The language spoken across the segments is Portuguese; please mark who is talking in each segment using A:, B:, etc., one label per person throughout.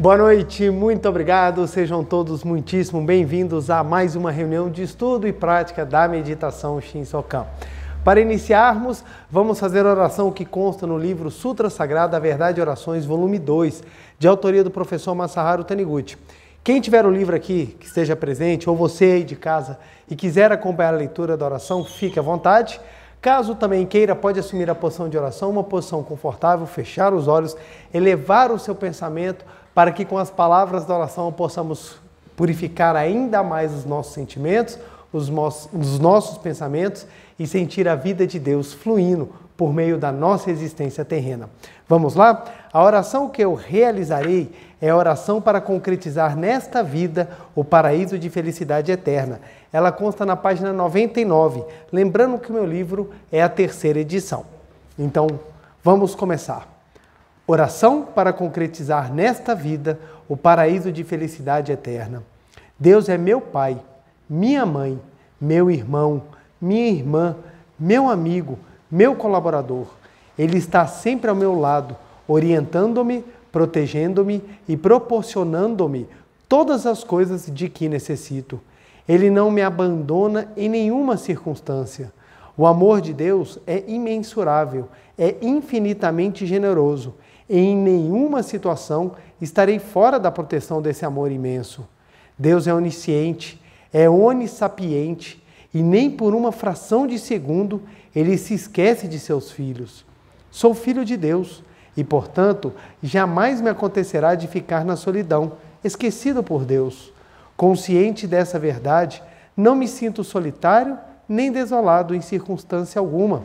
A: Boa noite, muito obrigado, sejam todos muitíssimo bem-vindos a mais uma reunião de estudo e prática da meditação Shinsokan. Para iniciarmos, vamos fazer a oração que consta no livro Sutra Sagrada, A Verdade e Orações, volume 2, de autoria do professor Masaharu Taniguchi. Quem tiver o livro aqui, que esteja presente, ou você aí de casa, e quiser acompanhar a leitura da oração, fique à vontade. Caso também queira, pode assumir a posição de oração, uma posição confortável, fechar os olhos, elevar o seu pensamento, para que com as palavras da oração possamos purificar ainda mais os nossos sentimentos, os nossos pensamentos e sentir a vida de Deus fluindo por meio da nossa existência terrena. Vamos lá? A oração que eu realizarei é a oração para concretizar nesta vida o paraíso de felicidade eterna. Ela consta na página 99, lembrando que o meu livro é a 3ª edição. Então, vamos começar. Oração para concretizar nesta vida o paraíso de felicidade eterna. Deus é meu Pai, minha mãe, meu irmão, minha irmã, meu amigo, meu colaborador. Ele está sempre ao meu lado, orientando-me, protegendo-me e proporcionando-me todas as coisas de que necessito. Ele não me abandona em nenhuma circunstância. O amor de Deus é imensurável, é infinitamente generoso. Em nenhuma situação estarei fora da proteção desse amor imenso. Deus é onisciente, é onissapiente e nem por uma fração de segundo ele se esquece de seus filhos. Sou filho de Deus e, portanto, jamais me acontecerá de ficar na solidão, esquecido por Deus. Consciente dessa verdade, não me sinto solitário nem desolado em circunstância alguma.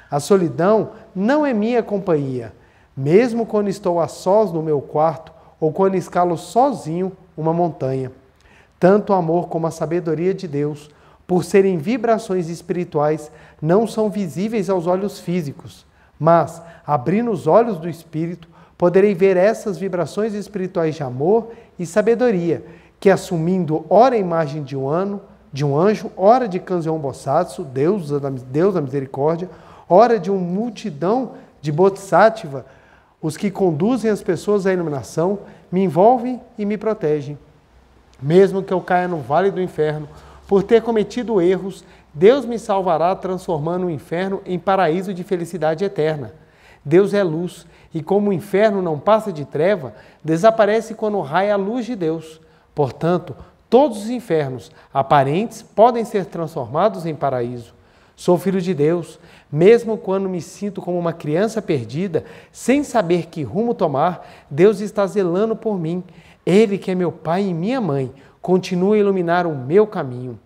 A: A solidão não é minha companhia. Mesmo quando estou a sós no meu quarto ou quando escalo sozinho uma montanha. Tanto o amor como a sabedoria de Deus, por serem vibrações espirituais, não são visíveis aos olhos físicos, mas, abrindo os olhos do espírito, poderei ver essas vibrações espirituais de amor e sabedoria, que assumindo ora a imagem de um anjo, ora de Kanzeon Bosatsu, Deus da misericórdia, ora de uma multidão de Bodhisattva, os que conduzem as pessoas à iluminação, me envolvem e me protegem. Mesmo que eu caia no vale do inferno, por ter cometido erros, Deus me salvará transformando o inferno em paraíso de felicidade eterna. Deus é luz, e como o inferno não passa de treva, desaparece quando raia a luz de Deus. Portanto, todos os infernos aparentes podem ser transformados em paraíso. Sou filho de Deus, mesmo quando me sinto como uma criança perdida, sem saber que rumo tomar, Deus está zelando por mim. Ele, que é meu pai e minha mãe, continua a iluminar o meu caminho.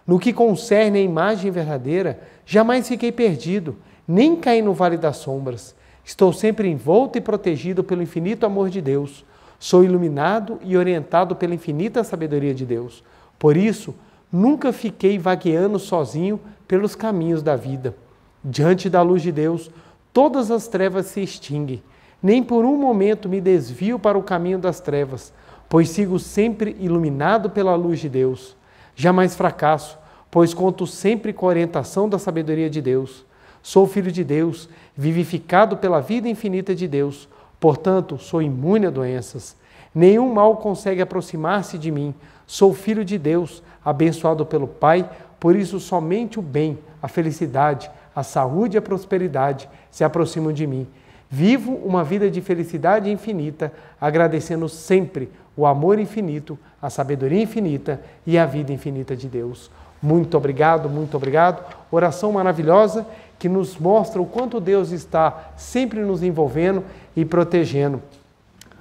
A: No que concerne a imagem verdadeira, jamais fiquei perdido, nem caí no vale das sombras. Estou sempre envolto e protegido pelo infinito amor de Deus. Sou iluminado e orientado pela infinita sabedoria de Deus. Por isso, nunca fiquei vagueando sozinho pelos caminhos da vida. Diante da luz de Deus, todas as trevas se extinguem. Nem por um momento me desvio para o caminho das trevas, pois sigo sempre iluminado pela luz de Deus. Jamais fracasso, pois conto sempre com a orientação da sabedoria de Deus. Sou filho de Deus, vivificado pela vida infinita de Deus. Portanto, sou imune a doenças. Nenhum mal consegue aproximar-se de mim. Sou filho de Deus, abençoado pelo Pai, por isso somente o bem, a felicidade, a saúde e a prosperidade se aproximam de mim. Vivo uma vida de felicidade infinita, agradecendo sempre o amor infinito, a sabedoria infinita e a vida infinita de Deus. Muito obrigado, muito obrigado. Oração maravilhosa que nos mostra o quanto Deus está sempre nos envolvendo e protegendo.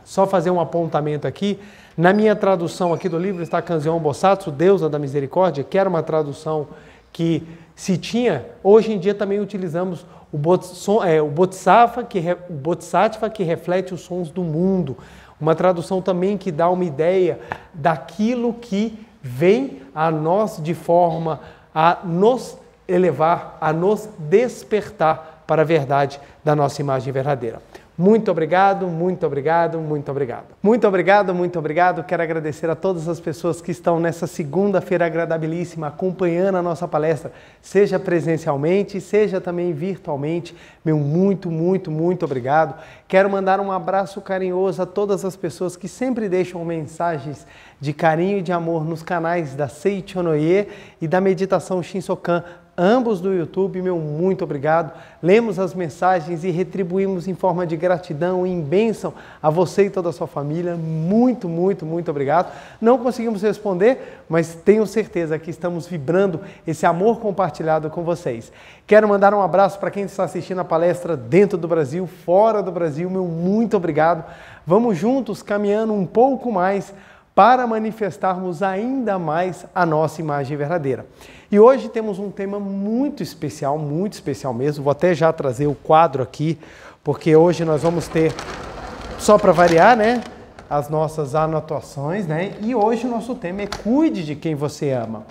A: Só fazer um apontamento aqui. Na minha tradução aqui do livro está Kanzeon Bosatsu, Deusa da Misericórdia, que era uma tradução que se tinha, hoje em dia também utilizamos o Bodhisattva, que reflete os sons do mundo. Uma tradução também que dá uma ideia daquilo que vem a nós de forma a nos elevar, a nos despertar para a verdade da nossa imagem verdadeira. Muito obrigado, muito obrigado, muito obrigado. Muito obrigado, muito obrigado. Quero agradecer a todas as pessoas que estão nessa segunda-feira agradabilíssima acompanhando a nossa palestra, seja presencialmente, seja também virtualmente. Meu muito, muito, muito obrigado. Quero mandar um abraço carinhoso a todas as pessoas que sempre deixam mensagens de carinho e de amor nos canais da Seichonoye e da Meditação Shinsokan, ambos do YouTube. Meu muito obrigado. Lemos as mensagens e retribuímos em forma de gratidão e em bênção a você e toda a sua família. Muito, muito, muito obrigado. Não conseguimos responder, mas tenho certeza que estamos vibrando esse amor compartilhado com vocês. Quero mandar um abraço para quem está assistindo a palestra dentro do Brasil, fora do Brasil. Meu muito obrigado. Vamos juntos caminhando um pouco mais para manifestarmos ainda mais a nossa imagem verdadeira. E hoje temos um tema muito especial mesmo. Vou até já trazer o quadro aqui, porque hoje nós vamos ter, só para variar, né, as nossas anotações, né? E hoje o nosso tema é Cuide de quem você ama.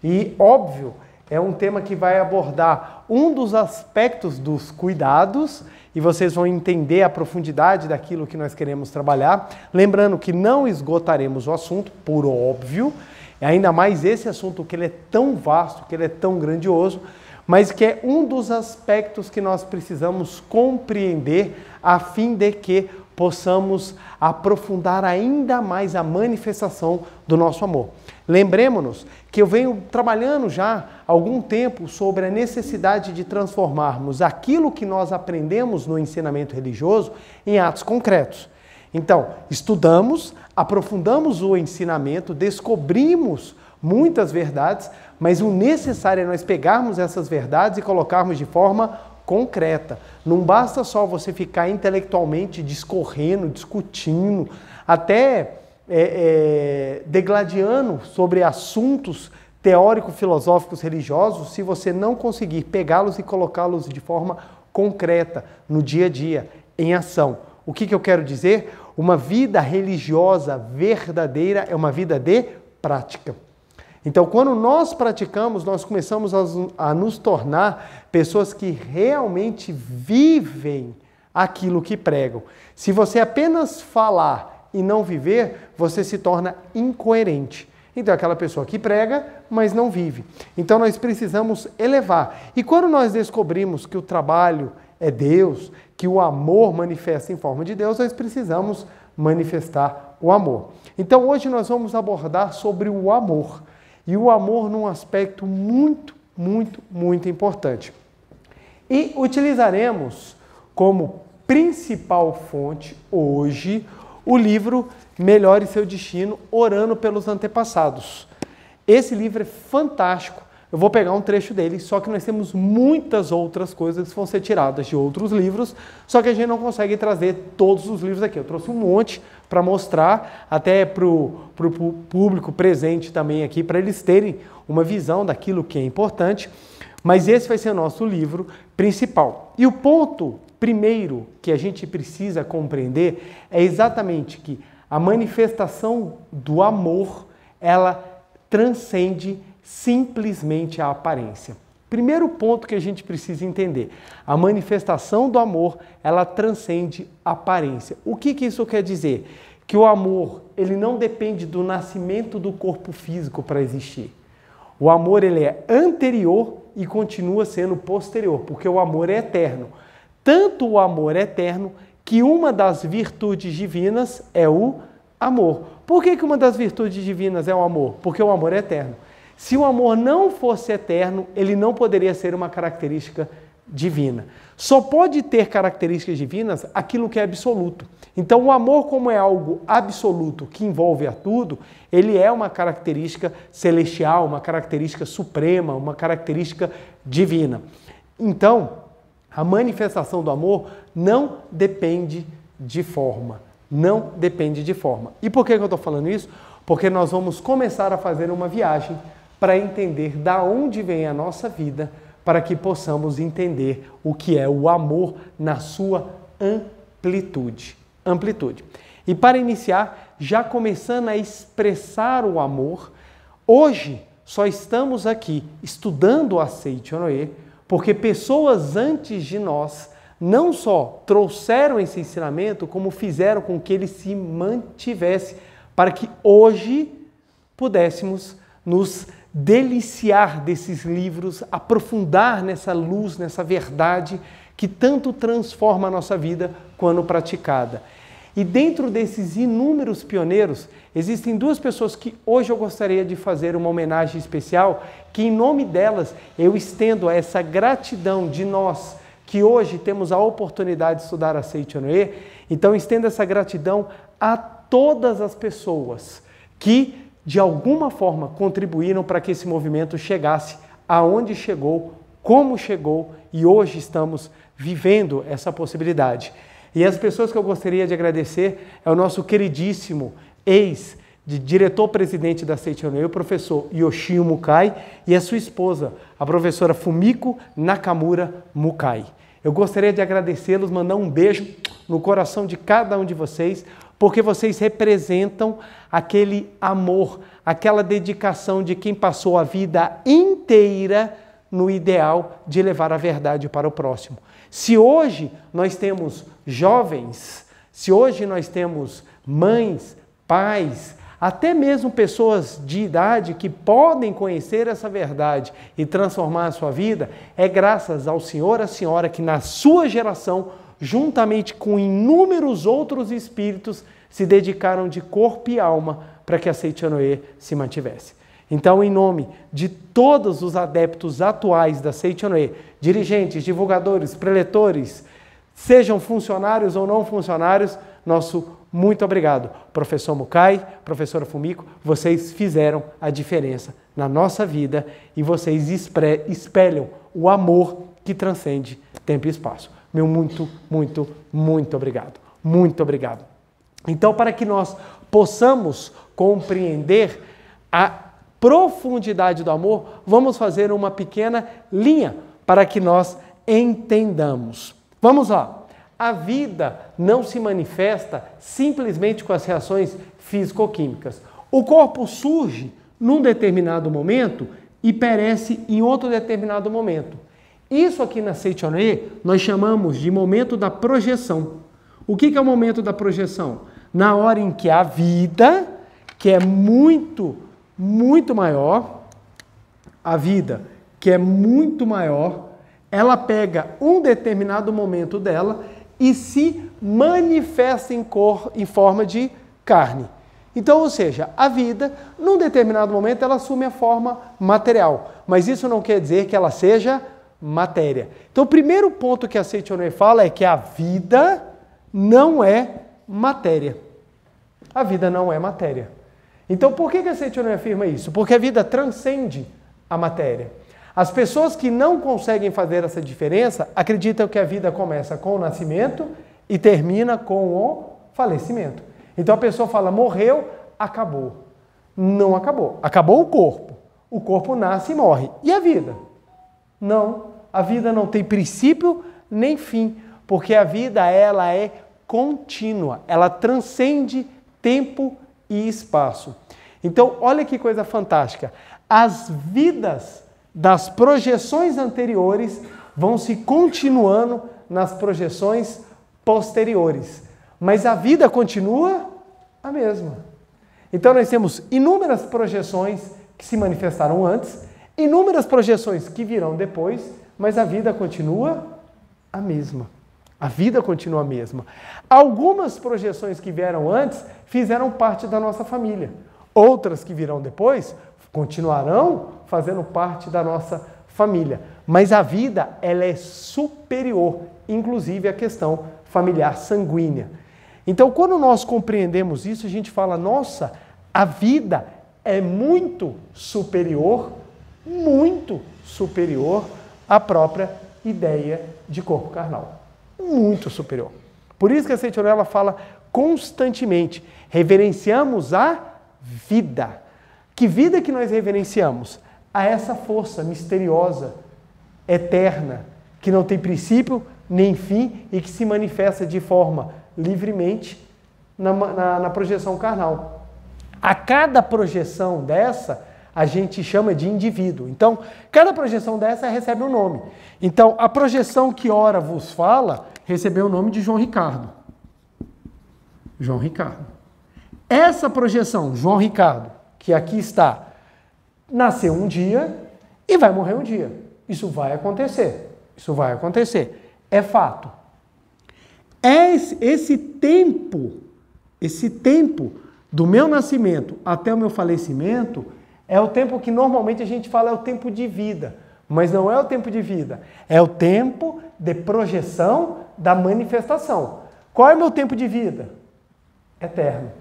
A: E, óbvio, é um tema que vai abordar um dos aspectos dos cuidados, e vocês vão entender a profundidade daquilo que nós queremos trabalhar. Lembrando que não esgotaremos o assunto, por óbvio, ainda mais esse assunto que ele é tão vasto, que ele é tão grandioso, mas que é um dos aspectos que nós precisamos compreender a fim de que possamos aprofundar ainda mais a manifestação do nosso amor. Lembremos-nos que eu venho trabalhando já há algum tempo sobre a necessidade de transformarmos aquilo que nós aprendemos no ensinamento religioso em atos concretos. Então, estudamos, aprofundamos o ensinamento, descobrimos muitas verdades, mas o necessário é nós pegarmos essas verdades e colocarmos de forma concreta. Não basta só você ficar intelectualmente discorrendo, discutindo, até degladiando sobre assuntos teórico-filosóficos religiosos, se você não conseguir pegá-los e colocá-los de forma concreta, no dia a dia, em ação. O que eu quero dizer? Uma vida religiosa verdadeira é uma vida de prática. Então, quando nós praticamos, nós começamos a nos tornar pessoas que realmente vivem aquilo que pregam. Se você apenas falar e não viver, você se torna incoerente. Então, é aquela pessoa que prega, mas não vive. Então, nós precisamos elevar. E quando nós descobrimos que o trabalho é Deus, que o amor manifesta em forma de Deus, nós precisamos manifestar o amor. Então, hoje nós vamos abordar sobre o amor. E o amor num aspecto muito, muito, muito importante. E utilizaremos como principal fonte hoje o livro Melhore Seu Destino, Orando pelos Antepassados. Esse livro é fantástico. Eu vou pegar um trecho dele, só que nós temos muitas outras coisas que vão ser tiradas de outros livros, só que a gente não consegue trazer todos os livros aqui. Eu trouxe um monte para mostrar, até para o público presente também aqui, para eles terem uma visão daquilo que é importante, mas esse vai ser o nosso livro principal. E o ponto primeiro que a gente precisa compreender é exatamente que a manifestação do amor, ela transcende simplesmente a aparência. Primeiro ponto que a gente precisa entender, a manifestação do amor, ela transcende a aparência. O que isso quer dizer? Que o amor, ele não depende do nascimento do corpo físico para existir. O amor, ele é anterior e continua sendo posterior, porque o amor é eterno. Tanto o amor é eterno que uma das virtudes divinas é o amor. Por que uma das virtudes divinas é o amor? Porque o amor é eterno. Se o amor não fosse eterno, ele não poderia ser uma característica divina. Só pode ter características divinas aquilo que é absoluto. Então, o amor, como é algo absoluto que envolve a tudo, ele é uma característica celestial, uma característica suprema, uma característica divina. Então, a manifestação do amor não depende de forma. Não depende de forma. E por que eu estou falando isso? Porque nós vamos começar a fazer uma viagem para entender da onde vem a nossa vida, para que possamos entender o que é o amor na sua amplitude. E para iniciar, já começando a expressar o amor, hoje só estamos aqui estudando a Seichonoye, porque pessoas antes de nós não só trouxeram esse ensinamento, como fizeram com que ele se mantivesse, para que hoje pudéssemos nos deliciar desses livros, aprofundar nessa luz, nessa verdade que tanto transforma a nossa vida quando praticada. E dentro desses inúmeros pioneiros, existem duas pessoas que hoje eu gostaria de fazer uma homenagem especial, que em nome delas eu estendo essa gratidão de nós, que hoje temos a oportunidade de estudar a Seichonoye. Então estendo essa gratidão a todas as pessoas que de alguma forma contribuíram para que esse movimento chegasse aonde chegou, como chegou, e hoje estamos vivendo essa possibilidade. E as pessoas que eu gostaria de agradecer é o nosso queridíssimo diretor-presidente da Seichonoye, o professor Yoshio Mukai, e a sua esposa, a professora Fumiko Nakamura Mukai. Eu gostaria de agradecê-los, mandar um beijo no coração de cada um de vocês, porque vocês representam aquele amor, aquela dedicação de quem passou a vida inteira no ideal de levar a verdade para o próximo. Se hoje nós temos jovens, se hoje nós temos mães, pais, até mesmo pessoas de idade que podem conhecer essa verdade e transformar a sua vida, é graças ao senhor e à senhora que na sua geração, juntamente com inúmeros outros espíritos, se dedicaram de corpo e alma para que a Seichonoye se mantivesse. Então, em nome de todos os adeptos atuais da Seichonoye, dirigentes, divulgadores, preletores, sejam funcionários ou não funcionários, nosso muito obrigado. Professor Mukai, professora Fumiko, vocês fizeram a diferença na nossa vida e vocês espelham o amor que transcende tempo e espaço. Meu muito, muito, muito obrigado. Muito obrigado. Então, para que nós possamos compreender a profundidade do amor, vamos fazer uma pequena linha para que nós entendamos. Vamos lá. A vida não se manifesta simplesmente com as reações físico-químicas. O corpo surge num determinado momento e perece em outro determinado momento. Isso aqui na Seichonoye nós chamamos de momento da projeção. O que é o momento da projeção? Na hora em que a vida, que é muito maior, a vida que é muito maior, ela pega um determinado momento dela e se manifesta em forma de carne. Então, ou seja, a vida, num determinado momento, ela assume a forma material, mas isso não quer dizer que ela seja matéria. Então, o primeiro ponto que a Seichonoye fala é que a vida não é matéria. A vida não é matéria. Então, por que a Seichonoye afirma isso? Porque a vida transcende a matéria. As pessoas que não conseguem fazer essa diferença acreditam que a vida começa com o nascimento e termina com o falecimento. Então, a pessoa fala, morreu, acabou. Não acabou. Acabou o corpo. O corpo nasce e morre. E a vida? Não. A vida não tem princípio nem fim, porque a vida ela é contínua, ela transcende tempo e espaço. Então, olha que coisa fantástica. As vidas das projeções anteriores vão se continuando nas projeções posteriores. Mas a vida continua a mesma. Então, nós temos inúmeras projeções que se manifestaram antes, inúmeras projeções que virão depois, mas a vida continua a mesma. A vida continua a mesma. Algumas projeções que vieram antes fizeram parte da nossa família. Outras que virão depois continuarão fazendo parte da nossa família. Mas a vida, ela é superior, inclusive à questão familiar sanguínea. Então, quando nós compreendemos isso, a gente fala, nossa, a vida é muito superior à própria ideia de corpo carnal. Muito superior. Por isso que a Seichonoye ela fala constantemente, reverenciamos a vida. Que vida que nós reverenciamos? A essa força misteriosa, eterna, que não tem princípio nem fim e que se manifesta de forma livremente na projeção carnal. A cada projeção dessa, a gente chama de indivíduo. Então, cada projeção dessa recebe um nome. Então, a projeção que ora vos fala recebeu o nome de João Ricardo. João Ricardo. Essa projeção, João Ricardo, que aqui está, nasceu um dia e vai morrer um dia. Isso vai acontecer. Isso vai acontecer. É fato. Esse tempo do meu nascimento até o meu falecimento é o tempo que normalmente a gente fala é o tempo de vida, mas não é o tempo de vida, é o tempo de projeção da manifestação. Qual é o meu tempo de vida? Eterno.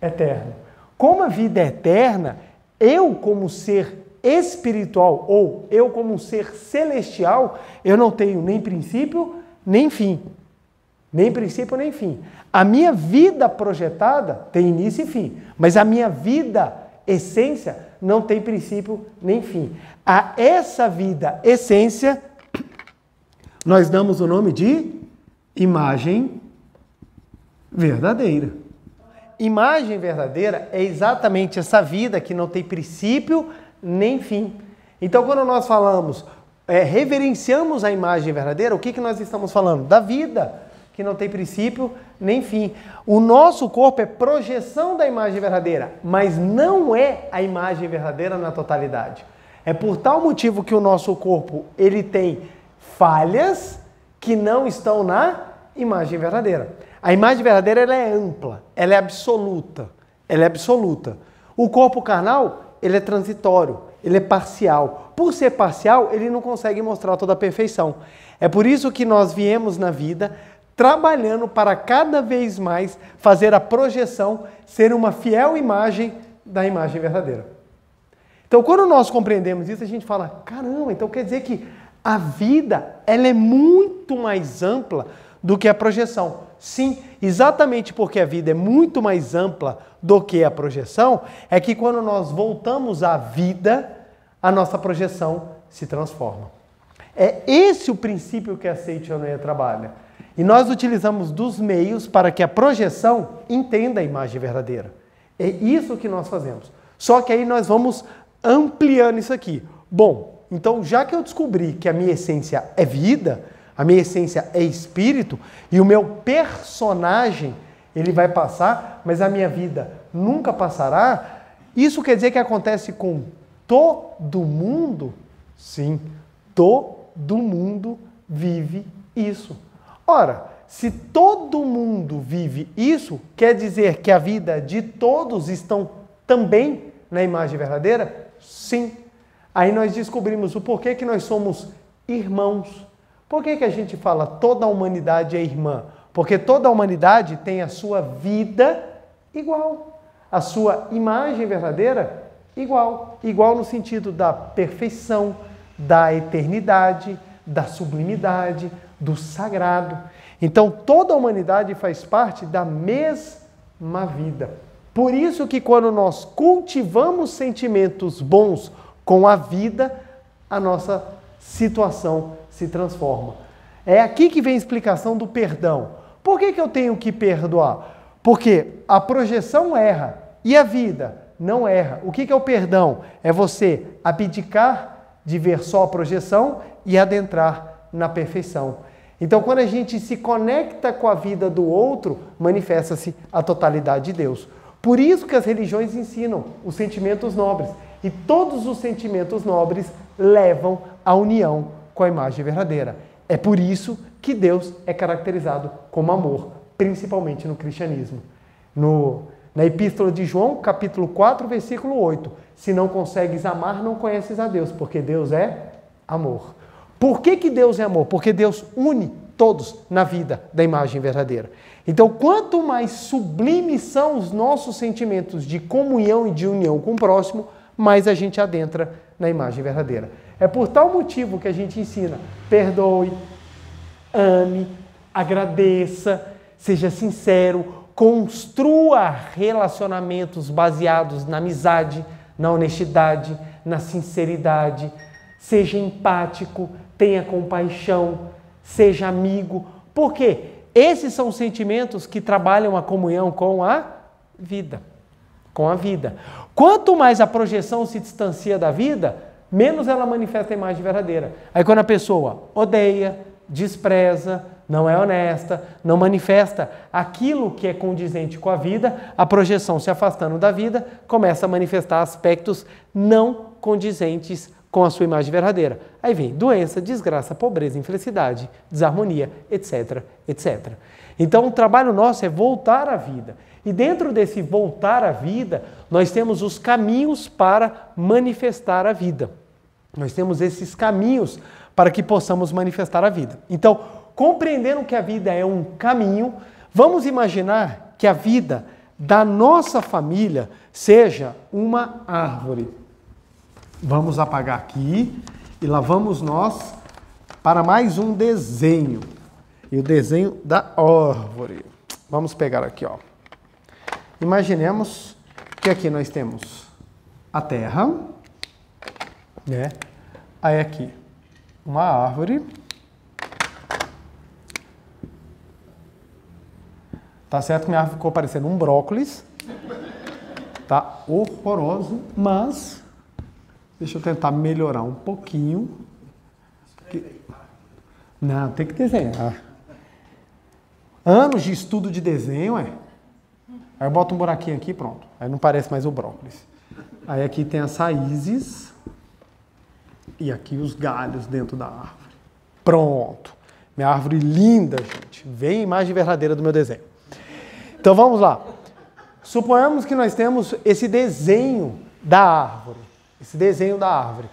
A: Eterno. Como a vida é eterna, eu como ser espiritual ou eu como um ser celestial, eu não tenho nem princípio nem fim. Nem princípio nem fim. A minha vida projetada tem início e fim, mas a minha vida essência não tem princípio nem fim. A essa vida essência nós damos o nome de imagem verdadeira. Imagem verdadeira é exatamente essa vida que não tem princípio nem fim. Então, quando nós falamos, reverenciamos a imagem verdadeira, o que nós estamos falando? Da vida que não tem princípio nem fim. O nosso corpo é projeção da imagem verdadeira, mas não é a imagem verdadeira na totalidade. É por tal motivo que o nosso corpo ele tem falhas que não estão na imagem verdadeira. A imagem verdadeira ela é ampla, ela é absoluta. Ela é absoluta. O corpo carnal ele é transitório, ele é parcial. Por ser parcial, ele não consegue mostrar toda a perfeição. É por isso que nós viemos na vida trabalhando para cada vez mais fazer a projeção ser uma fiel imagem da imagem verdadeira. Então, quando nós compreendemos isso, a gente fala, caramba, então quer dizer que a vida ela é muito mais ampla do que a projeção. Sim, exatamente porque a vida é muito mais ampla do que a projeção, é que quando nós voltamos à vida, a nossa projeção se transforma. É esse o princípio que a Seiichi Onoya trabalha. E nós utilizamos dos meios para que a projeção entenda a imagem verdadeira. É isso que nós fazemos. Só que aí nós vamos ampliando isso aqui. Bom, então já que eu descobri que a minha essência é vida, a minha essência é espírito, e o meu personagem, ele vai passar, mas a minha vida nunca passará, isso quer dizer que acontece com todo mundo? Sim, todo mundo vive isso. Ora, se todo mundo vive isso, quer dizer que a vida de todos estão também na imagem verdadeira? Sim. Aí nós descobrimos o porquê que nós somos irmãos. Por que a gente fala toda a humanidade é irmã? Porque toda a humanidade tem a sua vida igual. A sua imagem verdadeira igual. Igual no sentido da perfeição, da eternidade, da sublimidade, do sagrado. Então, toda a humanidade faz parte da mesma vida. Por isso que quando nós cultivamos sentimentos bons com a vida, a nossa situação se transforma. É aqui que vem a explicação do perdão. Por que eu tenho que perdoar? Porque a projeção erra e a vida não erra. O que é o perdão? É você abdicar de ver só a projeção e adentrar na perfeição. Então, quando a gente se conecta com a vida do outro, manifesta-se a totalidade de Deus. Por isso que as religiões ensinam os sentimentos nobres. E todos os sentimentos nobres levam à união com a imagem verdadeira. É por isso que Deus é caracterizado como amor, principalmente no cristianismo. Na Epístola de João, capítulo 4, versículo 8. Se não consegues amar, não conheces a Deus, porque Deus é amor. Por que Deus é amor? Porque Deus une todos na vida da imagem verdadeira. Então, quanto mais sublimes são os nossos sentimentos de comunhão e de união com o próximo, mais a gente adentra na imagem verdadeira. É por tal motivo que a gente ensina: perdoe, ame, agradeça, seja sincero, construa relacionamentos baseados na amizade, na honestidade, na sinceridade, seja empático, tenha compaixão, seja amigo. Por quê? Esses são os sentimentos que trabalham a comunhão com a vida. com a vida. Quanto mais a projeção se distancia da vida, menos ela manifesta a imagem verdadeira. Aí quando a pessoa odeia, despreza, não é honesta, não manifesta aquilo que é condizente com a vida, a projeção se afastando da vida, começa a manifestar aspectos não condizentes com a sua imagem verdadeira. Aí vem doença, desgraça, pobreza, infelicidade, desarmonia, etc, etc. Então o trabalho nosso é voltar à vida. E dentro desse voltar à vida, nós temos os caminhos para manifestar a vida. Nós temos esses caminhos para que possamos manifestar a vida. Então, compreendendo que a vida é um caminho, vamos imaginar que a vida da nossa família seja uma árvore. Vamos apagar aqui e lá vamos nós para mais um desenho. E o desenho da árvore. Vamos pegar aqui, ó. Imaginemos que aqui nós temos a terra, né? Aí aqui uma árvore. Tá certo que minha árvore ficou parecendo um brócolis. Tá horroroso, mas deixa eu tentar melhorar um pouquinho. Não, tem que desenhar. Anos de estudo de desenho, é. Aí eu boto um buraquinho aqui, pronto. Aí não parece mais o brócolis. Aí aqui tem as raízes e aqui os galhos dentro da árvore. Pronto. Minha árvore linda, gente. Vem a imagem verdadeira do meu desenho. Então vamos lá. Suponhamos que nós temos esse desenho da árvore. Esse desenho da árvore.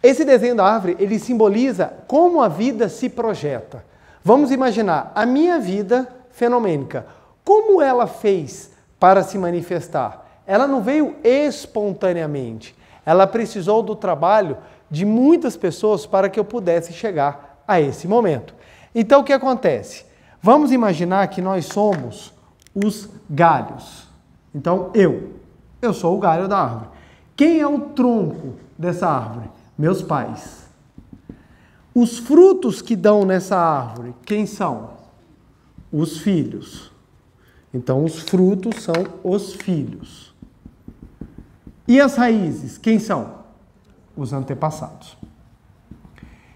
A: Esse desenho da árvore, ele simboliza como a vida se projeta. Vamos imaginar a minha vida fenomênica. Como ela fez para se manifestar? Ela não veio espontaneamente. Ela precisou do trabalho de muitas pessoas para que eu pudesse chegar a esse momento. Então o que acontece? Vamos imaginar que nós somos os galhos. Então eu sou o galho da árvore. Quem é o tronco dessa árvore? Meus pais. Os frutos que dão nessa árvore, quem são? Os filhos. Então os frutos são os filhos. E as raízes, quem são? Os antepassados.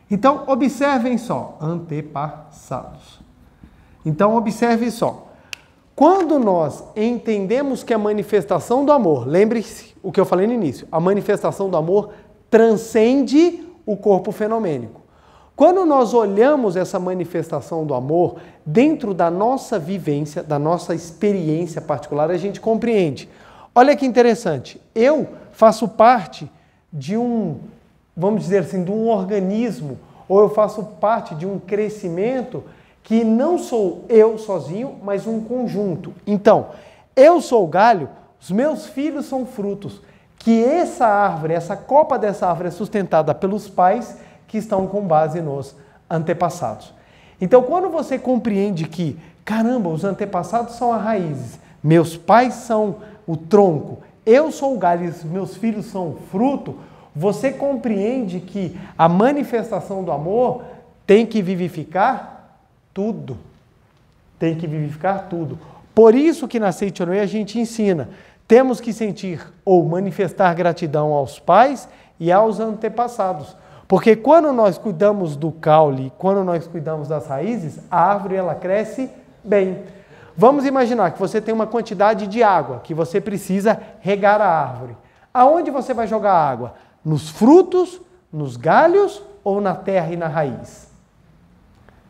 A: Então observem só, antepassados. Então observe só. Quando nós entendemos que a manifestação do amor, lembre-se o que eu falei no início, a manifestação do amor transcende o corpo fenomênico. Quando nós olhamos essa manifestação do amor dentro da nossa vivência, da nossa experiência particular, a gente compreende. Olha que interessante, eu faço parte de vamos dizer assim, de um organismo, ou eu faço parte de um crescimento que não sou eu sozinho, mas um conjunto. Então, eu sou o galho, os meus filhos são frutos, que essa árvore, essa copa dessa árvore é sustentada pelos pais que estão com base nos antepassados. Então, quando você compreende que, caramba, os antepassados são as raízes, meus pais são o tronco, eu sou o galho e meus filhos são o fruto, você compreende que a manifestação do amor tem que vivificar tudo. Tem que vivificar tudo. Por isso que na Seichonoye a gente ensina, temos que sentir ou manifestar gratidão aos pais e aos antepassados. Porque quando nós cuidamos do caule, quando nós cuidamos das raízes, a árvore ela cresce bem. Vamos imaginar que você tem uma quantidade de água que você precisa regar a árvore. Aonde você vai jogar a água? Nos frutos, nos galhos ou na terra e na raiz?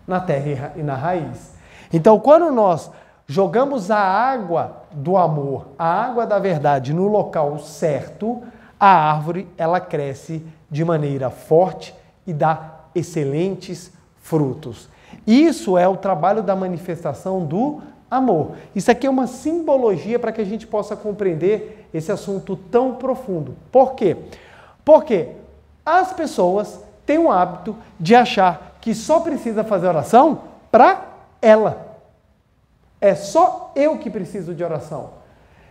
A: Na terra e na raiz. Então, quando nós jogamos a água do amor, a água da verdade no local certo, a árvore ela cresce de maneira forte e dá excelentes frutos. Isso é o trabalho da manifestação do amor. Isso aqui é uma simbologia para que a gente possa compreender esse assunto tão profundo. Por quê? Porque as pessoas têm o hábito de achar que só precisa fazer oração para ela. É só eu que preciso de oração.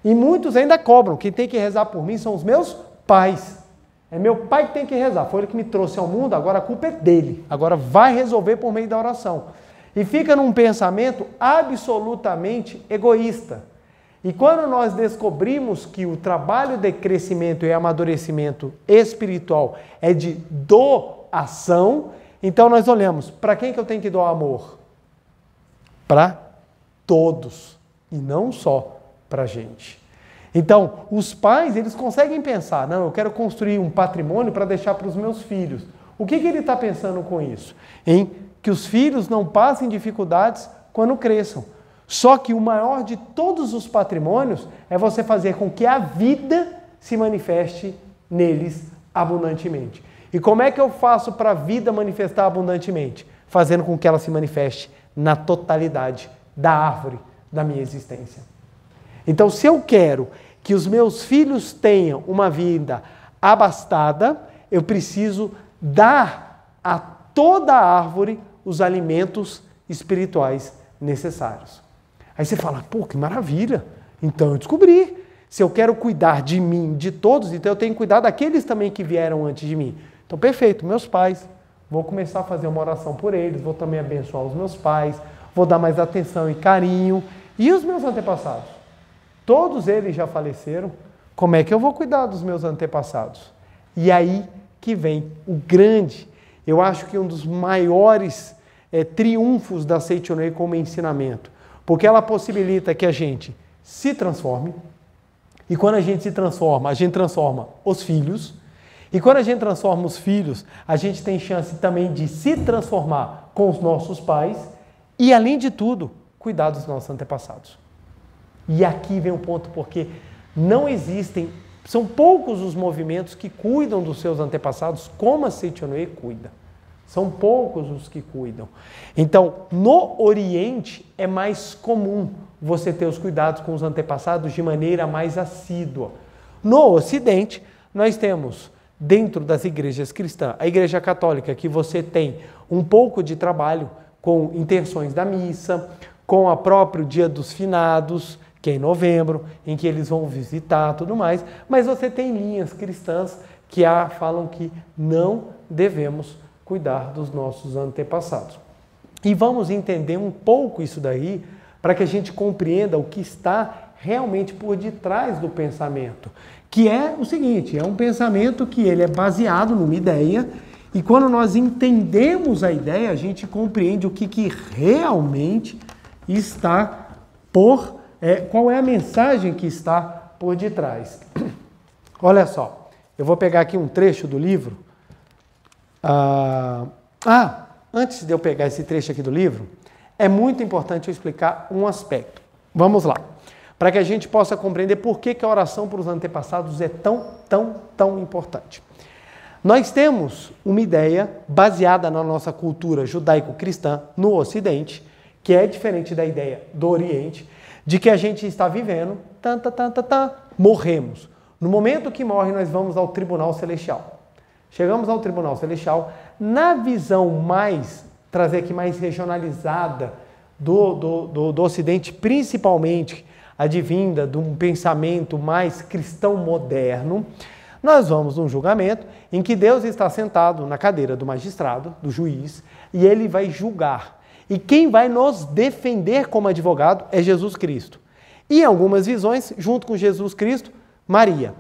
A: E muitos ainda cobram. Quem tem que rezar por mim são os meus pais. É meu pai que tem que rezar. Foi ele que me trouxe ao mundo, agora a culpa é dele. Agora vai resolver por meio da oração. E fica num pensamento absolutamente egoísta. E quando nós descobrimos que o trabalho de crescimento e amadurecimento espiritual é de doação, então nós olhamos, para quem que eu tenho que doar amor? Para todos, e não só para a gente. Então, os pais, eles conseguem pensar, não, eu quero construir um patrimônio para deixar para os meus filhos. O que ele está pensando com isso? Em que os filhos não passem dificuldades quando cresçam. Só que o maior de todos os patrimônios é você fazer com que a vida se manifeste neles abundantemente. E como é que eu faço para a vida manifestar abundantemente? Fazendo com que ela se manifeste na totalidade da árvore da minha existência. Então, se eu quero que os meus filhos tenham uma vida abastada, eu preciso dar a toda a árvore os alimentos espirituais necessários. Aí você fala, pô, que maravilha! Então eu descobri. Se eu quero cuidar de mim, de todos, então eu tenho que cuidar daqueles também que vieram antes de mim. Então, perfeito, meus pais. Vou começar a fazer uma oração por eles, vou também abençoar os meus pais, vou dar mais atenção e carinho. E os meus antepassados? Todos eles já faleceram. Como é que eu vou cuidar dos meus antepassados? E aí que vem o grande, eu acho que um dos maiores triunfos da Seitonei como ensinamento. Porque ela possibilita que a gente se transforme. E quando a gente se transforma, a gente transforma os filhos. E quando a gente transforma os filhos, a gente tem chance também de se transformar com os nossos pais. E, além de tudo, cuidar dos nossos antepassados. E aqui vem o ponto, porque não existem, são poucos os movimentos que cuidam dos seus antepassados como a Seitonei cuida. São poucos os que cuidam. Então, no Oriente é mais comum você ter os cuidados com os antepassados de maneira mais assídua. No Ocidente, nós temos, dentro das igrejas cristãs, a Igreja Católica, que você tem um pouco de trabalho com intenções da missa, com o próprio Dia dos Finados, que é em novembro, em que eles vão visitar tudo mais, mas você tem linhas cristãs que falam que não devemos cuidar dos nossos antepassados. E vamos entender um pouco isso daí, para que a gente compreenda o que está realmente por detrás do pensamento, que é o seguinte, é um pensamento que ele é baseado numa ideia, e quando nós entendemos a ideia, a gente compreende o que realmente está qual é a mensagem que está por detrás. Olha só, eu vou pegar aqui um trecho do livro. Antes de eu pegar esse trecho aqui do livro, é muito importante eu explicar um aspecto. Vamos lá. Para que a gente possa compreender por que a oração para os antepassados é tão importante. Nós temos uma ideia baseada na nossa cultura judaico-cristã no Ocidente, que é diferente da ideia do Oriente, de que a gente está vivendo, morremos. No momento que morre, nós vamos ao tribunal celestial. Chegamos ao tribunal celestial, na visão trazer aqui mais regionalizada do Ocidente, principalmente advinda de um pensamento mais cristão moderno, nós vamos num julgamento em que Deus está sentado na cadeira do magistrado, do juiz, e ele vai julgar. E quem vai nos defender como advogado é Jesus Cristo. E em algumas visões, junto com Jesus Cristo, Maria.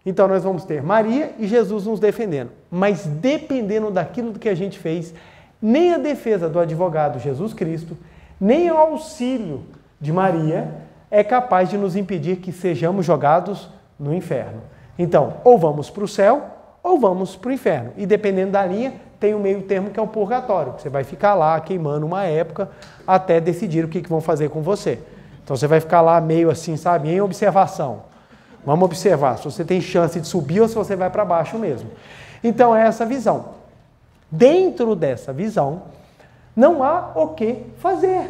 A: Então nós vamos ter Maria e Jesus nos defendendo. Mas dependendo daquilo que a gente fez, nem a defesa do advogado Jesus Cristo, nem o auxílio de Maria é capaz de nos impedir que sejamos jogados no inferno. Então, ou vamos para o céu, ou vamos para o inferno. E dependendo da linha, tem o meio termo que é o purgatório. Você vai ficar lá queimando uma época até decidir o que vão fazer com você. Então você vai ficar lá meio assim, sabe, em observação. Vamos observar se você tem chance de subir ou se você vai para baixo mesmo. Então é essa visão. Dentro dessa visão, não há o que fazer.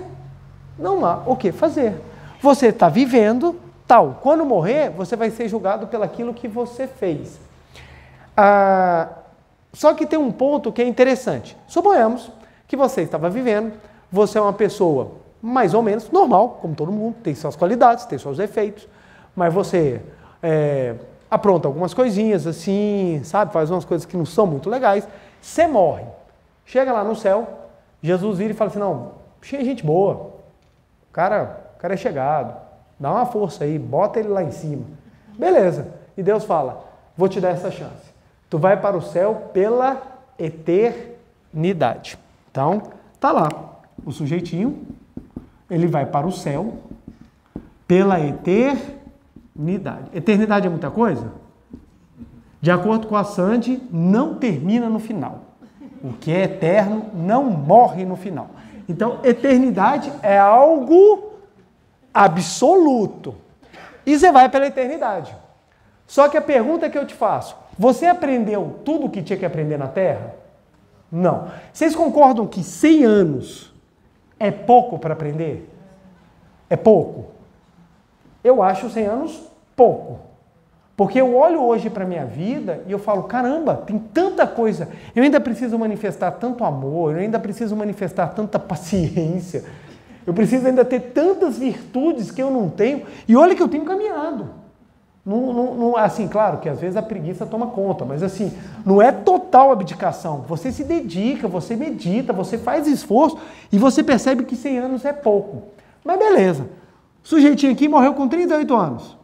A: Não há o que fazer. Você está vivendo tal. Quando morrer, você vai ser julgado pelaquilo que você fez. Só que tem um ponto que é interessante. Suponhamos que você estava vivendo, você é uma pessoa mais ou menos normal, como todo mundo, tem suas qualidades, tem seus defeitos, mas você apronta algumas coisinhas assim, sabe, faz umas coisas que não são muito legais, você morre. Chega lá no céu, Jesus vira e fala assim, não, cheia de gente boa, o cara é chegado, Dá uma força aí, bota ele lá em cima. Beleza. E Deus fala, vou te dar essa chance. Tu vai para o céu pela eternidade. Então, tá lá. O sujeitinho, ele vai para o céu pela eternidade. Eternidade é muita coisa? De acordo com a Sandy, não termina no final. O que é eterno não morre no final. Então, eternidade é algo absoluto. E você vai pela eternidade. Só que a pergunta que eu te faço, você aprendeu tudo o que tinha que aprender na Terra? Não. Vocês concordam que 100 anos é pouco para aprender? É pouco? Eu acho 100 anos pouco. Porque eu olho hoje para a minha vida e eu falo, caramba, tem tanta coisa. Eu ainda preciso manifestar tanto amor, eu ainda preciso manifestar tanta paciência. Eu preciso ainda ter tantas virtudes que eu não tenho. E olha que eu tenho caminhado. Assim, claro que às vezes a preguiça toma conta, mas assim, não é total abdicação. Você se dedica, você medita, você faz esforço e você percebe que 100 anos é pouco. Mas beleza. O sujeitinho aqui morreu com 38 anos.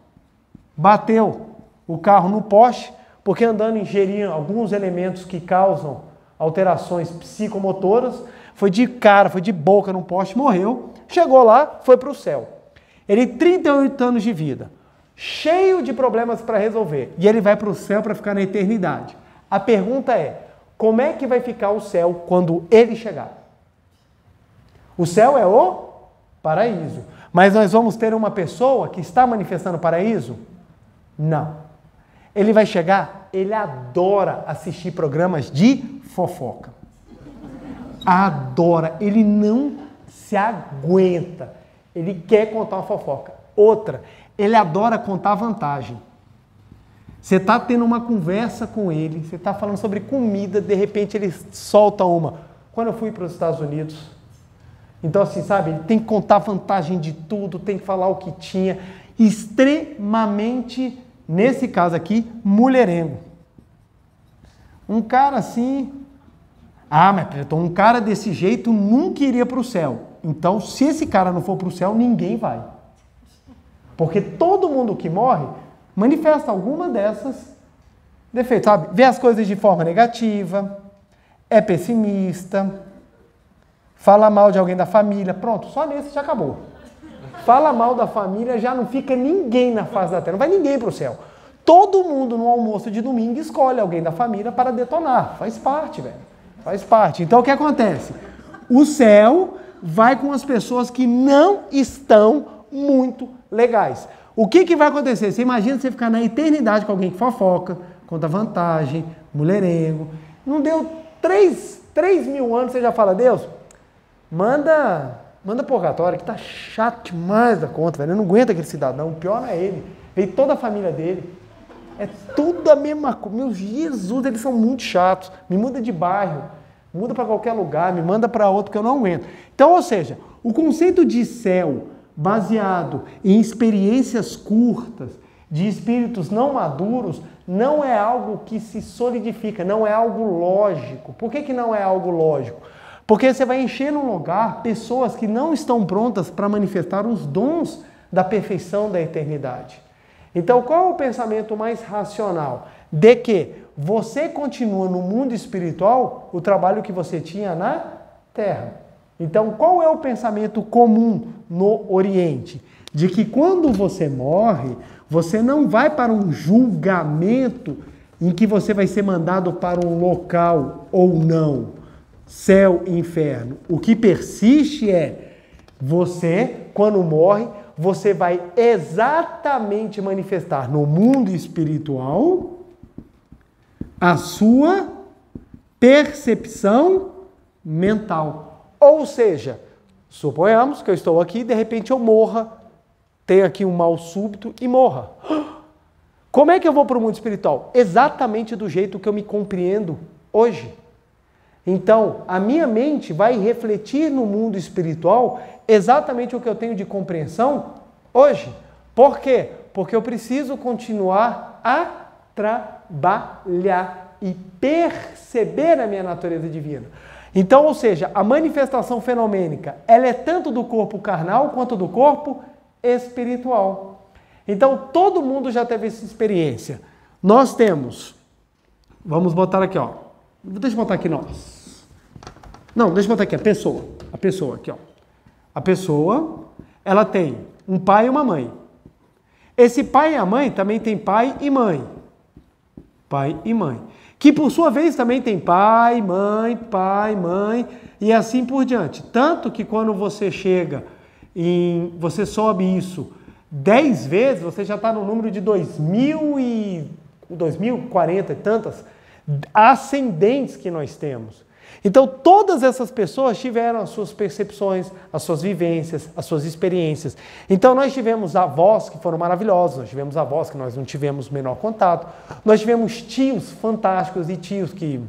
A: Bateu o carro no poste, porque andando ingeria alguns elementos que causam alterações psicomotoras, foi de cara, foi de boca no poste, morreu, chegou lá, foi para o céu. Ele 38 anos de vida, cheio de problemas para resolver, e ele vai para o céu para ficar na eternidade. A pergunta é, como é que vai ficar o céu quando ele chegar? O céu é o paraíso. Mas nós vamos ter uma pessoa que está manifestando o paraíso? Não. Ele vai chegar, ele adora assistir programas de fofoca. Adora, ele não se aguenta. Ele quer contar uma fofoca. Outra, ele adora contar vantagem. Você está tendo uma conversa com ele, você está falando sobre comida, de repente ele solta uma. Quando eu fui para os Estados Unidos, então assim, sabe, ele tem que contar vantagem de tudo, tem que falar o que tinha. Extremamente, nesse caso aqui, mulherengo. Um cara assim... mas então um cara desse jeito nunca iria para o céu. Então, se esse cara não for para o céu, ninguém vai. Porque todo mundo que morre manifesta alguma dessas defeitos, sabe? Vê as coisas de forma negativa, é pessimista, fala mal de alguém da família. Pronto, só nesse já acabou. Fala mal da família, já não fica ninguém na face da terra, não vai ninguém para o céu. Todo mundo no almoço de domingo escolhe alguém da família para detonar. Faz parte, velho. Faz parte. Então o que acontece? O céu vai com as pessoas que não estão muito legais. O que vai acontecer? Você imagina você ficar na eternidade com alguém que fofoca, conta vantagem, mulherengo. Não deu 3.000 anos, você já fala, Deus, manda purgatório, que tá chato demais da conta, velho. Eu não aguento aquele cidadão, o pior não é ele. Veio toda a família dele. É tudo a mesma coisa. Meu Jesus, eles são muito chatos. Me muda de bairro, muda para qualquer lugar, me manda para outro que eu não aguento. Então, ou seja, o conceito de céu baseado em experiências curtas, de espíritos não maduros, não é algo que se solidifica, não é algo lógico. Por que não é algo lógico? Porque você vai encher num lugar pessoas que não estão prontas para manifestar os dons da perfeição da eternidade. Então, qual é o pensamento mais racional? De que você continua no mundo espiritual o trabalho que você tinha na Terra. Então, qual é o pensamento comum no Oriente? De que quando você morre, você não vai para um julgamento em que você vai ser mandado para um local ou não, céu e inferno. O que persiste é, você, quando morre, você vai exatamente manifestar no mundo espiritual a sua percepção mental. Ou seja, suponhamos que eu estou aqui e de repente eu morra, tenho aqui um mal súbito e morra. Como é que eu vou para o mundo espiritual? Exatamente do jeito que eu me compreendo hoje. Então, a minha mente vai refletir no mundo espiritual exatamente o que eu tenho de compreensão hoje. Por quê? Porque eu preciso continuar a trabalhar e perceber a minha natureza divina. Então, ou seja, a manifestação fenomênica, ela é tanto do corpo carnal quanto do corpo espiritual. Então, todo mundo já teve essa experiência. Nós temos, vamos botar aqui, ó. Deixa eu botar aqui nós. Não, deixa eu botar aqui a pessoa aqui, ó. A pessoa, ela tem um pai e uma mãe. Esse pai e a mãe também tem pai e mãe. Pai e mãe. Que por sua vez também tem pai, mãe, e assim por diante. Tanto que quando você chega você sobe isso 10 vezes, você já está no número de 2040 e tantas ascendentes que nós temos. Então, todas essas pessoas tiveram as suas percepções, as suas vivências, as suas experiências. Então, nós tivemos avós que foram maravilhosos, nós tivemos avós que nós não tivemos o menor contato, nós tivemos tios fantásticos e tios que...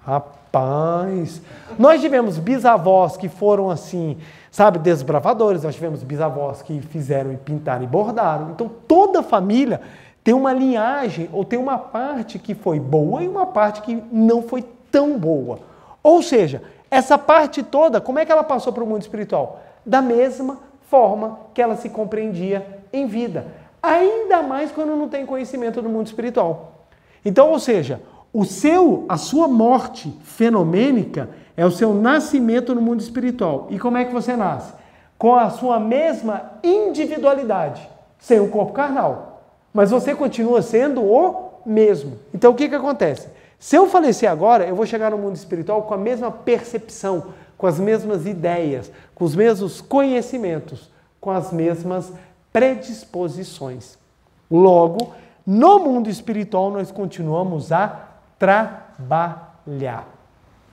A: Rapaz! Nós tivemos bisavós que foram assim, sabe, desbravadores, nós tivemos bisavós que fizeram e pintaram e bordaram. Então, toda família tem uma linhagem ou tem uma parte que foi boa e uma parte que não foi tão boa. Ou seja, essa parte toda, como é que ela passou para o mundo espiritual? Da mesma forma que ela se compreendia em vida. Ainda mais quando não tem conhecimento do mundo espiritual. Então, ou seja, a sua morte fenomênica é o seu nascimento no mundo espiritual. E como é que você nasce? Com a sua mesma individualidade, sem o corpo carnal. Mas você continua sendo o mesmo. Então o que acontece? Se eu falecer agora, eu vou chegar no mundo espiritual com a mesma percepção, com as mesmas ideias, com os mesmos conhecimentos, com as mesmas predisposições. Logo, no mundo espiritual nós continuamos a trabalhar.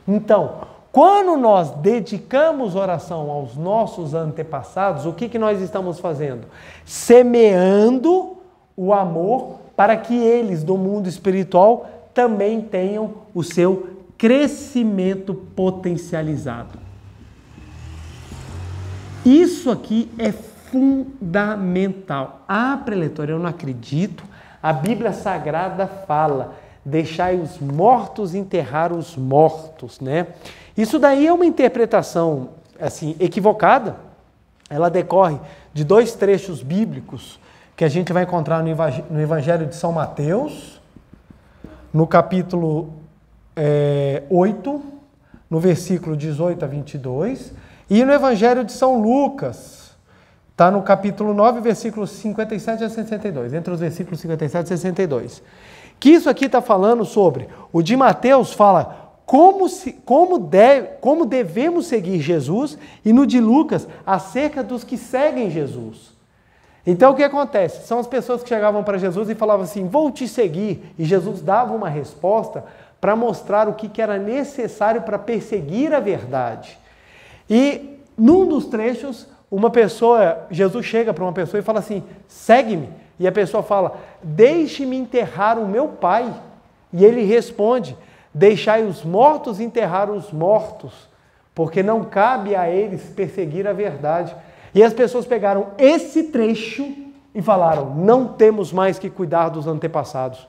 A: Então, quando nós dedicamos oração aos nossos antepassados, o que nós estamos fazendo? Semeando o amor para que eles do mundo espiritual também tenham o seu crescimento potencializado. Isso aqui é fundamental. Preletor, eu não acredito. A Bíblia Sagrada fala: deixai os mortos enterrar os mortos, né? Isso daí é uma interpretação assim equivocada. Ela decorre de 2 trechos bíblicos que a gente vai encontrar no Evangelho de São Mateus, no capítulo 8, no versículo 18 a 22, e no Evangelho de São Lucas, está no capítulo 9, versículos 57 a 62, entre os versículos 57 e 62. Que isso aqui está falando sobre, o de Mateus fala como devemos seguir Jesus, e no de Lucas, acerca dos que seguem Jesus. Então o que acontece? São as pessoas que chegavam para Jesus e falavam assim: vou te seguir, e Jesus dava uma resposta para mostrar o que era necessário para perseguir a verdade. E num dos trechos, Jesus chega para uma pessoa e fala assim: segue-me. E a pessoa fala: deixe-me enterrar o meu pai. E ele responde: deixai os mortos enterrar os mortos, porque não cabe a eles perseguir a verdade. E as pessoas pegaram esse trecho e falaram: não temos mais que cuidar dos antepassados.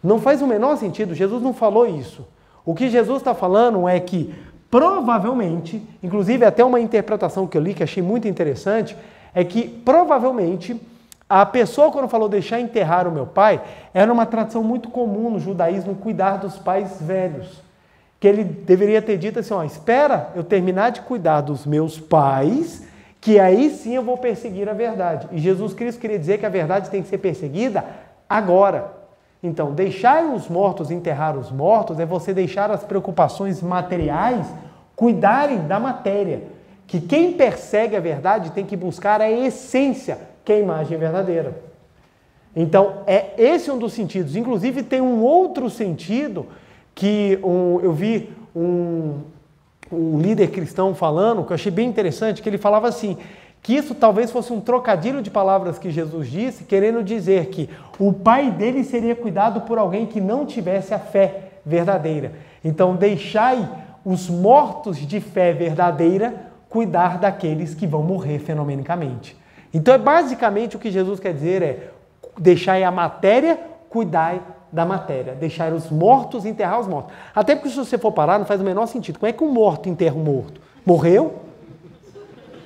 A: Não faz o menor sentido, Jesus não falou isso. O que Jesus está falando é que, provavelmente, inclusive até uma interpretação que eu li, que achei muito interessante, é que provavelmente a pessoa, quando falou deixar enterrar o meu pai, era uma tradição muito comum no judaísmo cuidar dos pais velhos. Que ele deveria ter dito assim: espera eu terminar de cuidar dos meus pais, que aí sim eu vou perseguir a verdade. E Jesus Cristo queria dizer que a verdade tem que ser perseguida agora. Então, deixar os mortos enterrar os mortos é você deixar as preocupações materiais cuidarem da matéria. Que quem persegue a verdade tem que buscar a essência, que é a imagem verdadeira. Então, esse um dos sentidos. Inclusive, tem um outro sentido que eu vi um líder cristão falando, que eu achei bem interessante, que ele falava assim, que isso talvez fosse um trocadilho de palavras que Jesus disse, querendo dizer que o pai dele seria cuidado por alguém que não tivesse a fé verdadeira. Então, deixai os mortos de fé verdadeira cuidar daqueles que vão morrer fenomenicamente. Então, basicamente o que Jesus quer dizer é: deixai a matéria, cuidai da matéria. Deixar os mortos enterrar os mortos. Até porque, se você for parar, não faz o menor sentido. Como é que um morto enterra um morto? Morreu?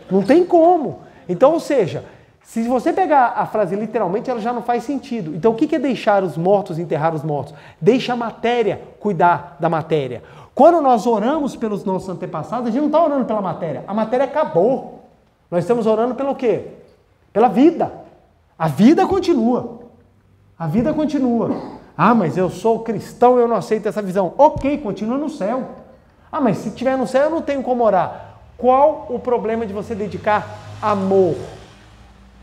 A: Não tem como. Então, ou seja, se você pegar a frase literalmente, ela já não faz sentido. Então, o que é deixar os mortos, enterrar os mortos? Deixa a matéria cuidar da matéria. Quando nós oramos pelos nossos antepassados, a gente não está orando pela matéria. A matéria acabou. Nós estamos orando pelo quê? Pela vida. A vida continua. A vida continua. Ah, mas eu sou cristão, eu não aceito essa visão. Ok, continua no céu. Ah, mas se estiver no céu, eu não tenho como orar. Qual o problema de você dedicar amor?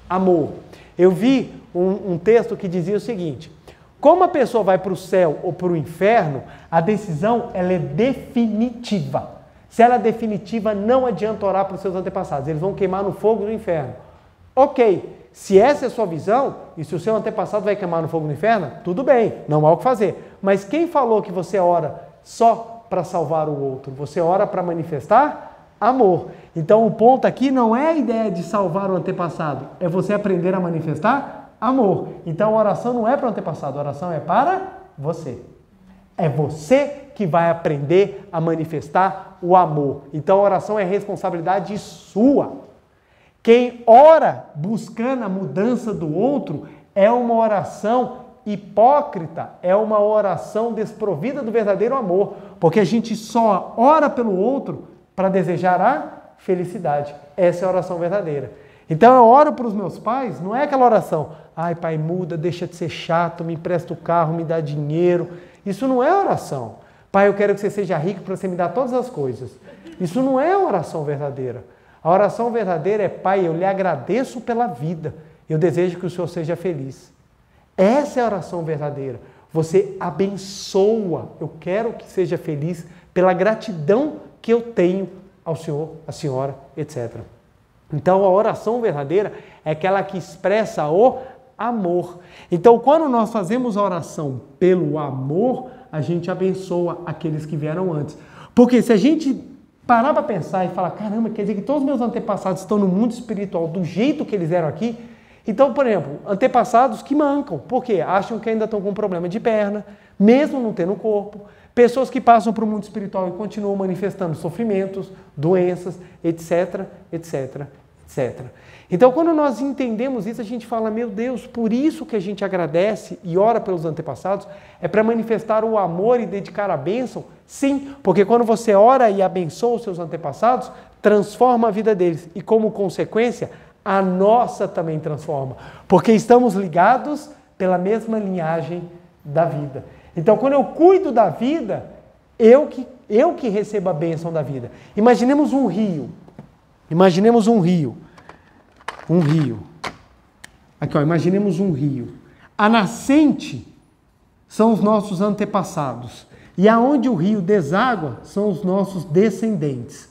A: Amor. Eu vi um texto que dizia o seguinte: como a pessoa vai para o céu ou para o inferno, a decisão ela é definitiva. Se ela é definitiva, não adianta orar para os seus antepassados. Eles vão queimar no fogo do inferno. Ok, se essa é a sua visão, e se o seu antepassado vai queimar no fogo do inferno, tudo bem, não há o que fazer. Mas quem falou que você ora só para salvar o outro? Você ora para manifestar amor. Então o ponto aqui não é a ideia de salvar o antepassado, é você aprender a manifestar amor. Então a oração não é para o antepassado, a oração é para você. É você que vai aprender a manifestar o amor. Então a oração é responsabilidade sua. Quem ora buscando a mudança do outro é uma oração hipócrita, é uma oração desprovida do verdadeiro amor, porque a gente só ora pelo outro para desejar a felicidade. Essa é a oração verdadeira. Então eu oro para os meus pais, não é aquela oração, ai pai, muda, deixa de ser chato, me empresta o carro, me dá dinheiro. Isso não é oração. Pai, eu quero que você seja rico para você me dar todas as coisas. Isso não é oração verdadeira. A oração verdadeira é, pai, eu lhe agradeço pela vida, eu desejo que o Senhor seja feliz. Essa é a oração verdadeira. Você abençoa, eu quero que seja feliz pela gratidão que eu tenho ao Senhor, à Senhora, etc. Então a oração verdadeira é aquela que expressa o amor. Então quando nós fazemos a oração pelo amor, a gente abençoa aqueles que vieram antes. Porque se a gente parar para pensar e falar, caramba, quer dizer que todos os meus antepassados estão no mundo espiritual do jeito que eles eram aqui. Então, por exemplo, antepassados que mancam, porque acham que ainda estão com problema de perna, mesmo não tendo corpo. Pessoas que passam para o mundo espiritual e continuam manifestando sofrimentos, doenças, etc, etc, etc. Então, quando nós entendemos isso, a gente fala, meu Deus, por isso que a gente agradece e ora pelos antepassados, é para manifestar o amor e dedicar a bênção. Sim, porque quando você ora e abençoa os seus antepassados, transforma a vida deles e, como consequência, a nossa também transforma, porque estamos ligados pela mesma linhagem da vida. Então, quando eu cuido da vida, eu que recebo a bênção da vida. Imaginemos um rio. Imaginemos um rio. Um rio. Aqui, ó, imaginemos um rio. A nascente são os nossos antepassados. E aonde o rio deságua são os nossos descendentes.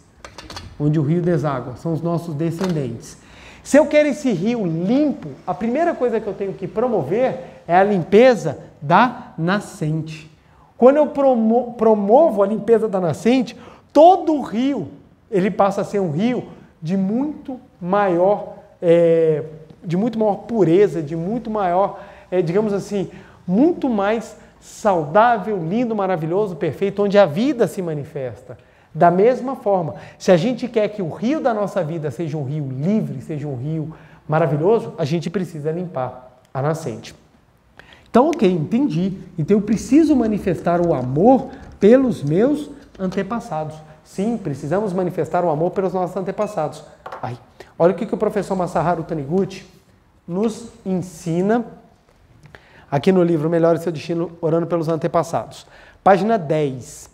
A: Onde o rio deságua são os nossos descendentes. Se eu quero esse rio limpo, a primeira coisa que eu tenho que promover é a limpeza da nascente. Quando eu promovo a limpeza da nascente, todo o rio ele passa a ser um rio de muito maior pureza, de muito maior, digamos assim, muito mais saudável, lindo, maravilhoso, perfeito, onde a vida se manifesta. Da mesma forma, se a gente quer que o rio da nossa vida seja um rio livre, seja um rio maravilhoso, a gente precisa limpar a nascente. Então, ok, entendi. Então eu preciso manifestar o amor pelos meus antepassados. Sim, precisamos manifestar o amor pelos nossos antepassados. Olha o que o professor Masaharu Taniguchi nos ensina aqui no livro Melhore Seu Destino Orando pelos Antepassados. Página 10.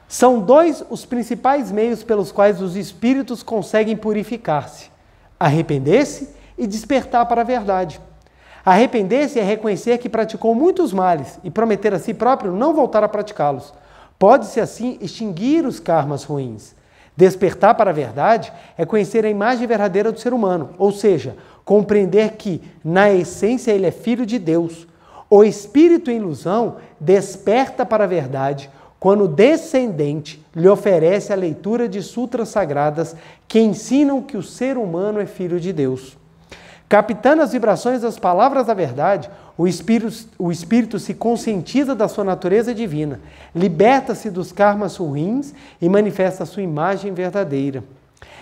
A: São dois os principais meios pelos quais os espíritos conseguem purificar-se: arrepender-se e despertar para a verdade. Arrepender-se é reconhecer que praticou muitos males e prometer a si próprio não voltar a praticá-los. Pode-se assim extinguir os karmas ruins. Despertar para a verdade é conhecer a imagem verdadeira do ser humano, ou seja, compreender que, na essência, ele é filho de Deus. O espírito em ilusão desperta para a verdade quando o descendente lhe oferece a leitura de sutras sagradas que ensinam que o ser humano é filho de Deus. Captando as vibrações das palavras da verdade, o espírito se conscientiza da sua natureza divina, liberta-se dos karmas ruins e manifesta a sua imagem verdadeira.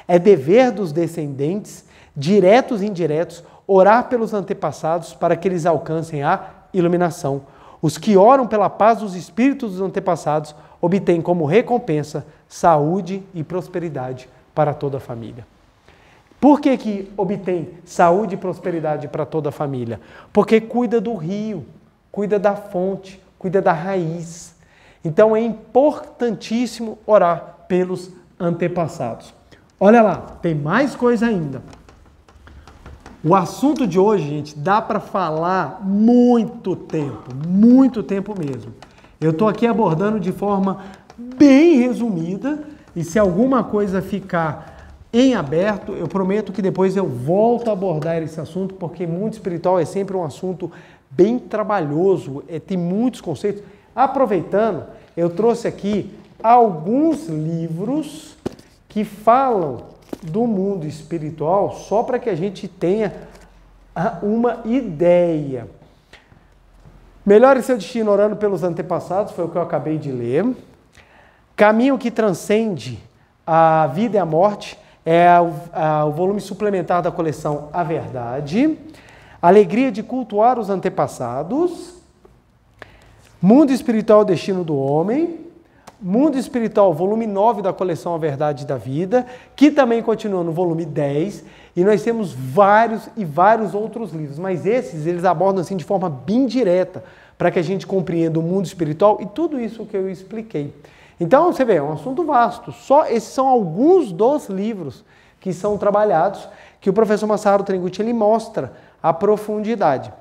A: É dever dos descendentes, diretos e indiretos, orar pelos antepassados para que eles alcancem a iluminação. Os que oram pela paz dos espíritos dos antepassados obtêm como recompensa saúde e prosperidade para toda a família. Por que obtém saúde e prosperidade para toda a família? Porque cuida do rio, cuida da fonte, cuida da raiz. Então é importantíssimo orar pelos antepassados. Olha lá, tem mais coisa ainda. O assunto de hoje, gente, dá para falar muito tempo mesmo. Eu estou aqui abordando de forma bem resumida e se alguma coisa ficar em aberto, eu prometo que depois eu volto a abordar esse assunto, porque mundo espiritual é sempre um assunto bem trabalhoso, tem muitos conceitos. Aproveitando, eu trouxe aqui alguns livros que falam do mundo espiritual, só para que a gente tenha uma ideia. Melhore seu destino orando pelos antepassados, foi o que eu acabei de ler. Caminho que transcende a vida e a morte, é o volume suplementar da coleção A Verdade. Alegria de cultuar os antepassados. Mundo espiritual, destino do homem. Mundo espiritual, volume 9 da coleção A Verdade da Vida, que também continua no volume 10. E nós temos vários outros livros, mas eles abordam assim de forma bem direta, para que a gente compreenda o mundo espiritual e tudo isso que eu expliquei. Então, você vê, é um assunto vasto. Só esses são alguns dos livros que são trabalhados, que o professor Masaharu Taniguchi ele mostra a profundidade.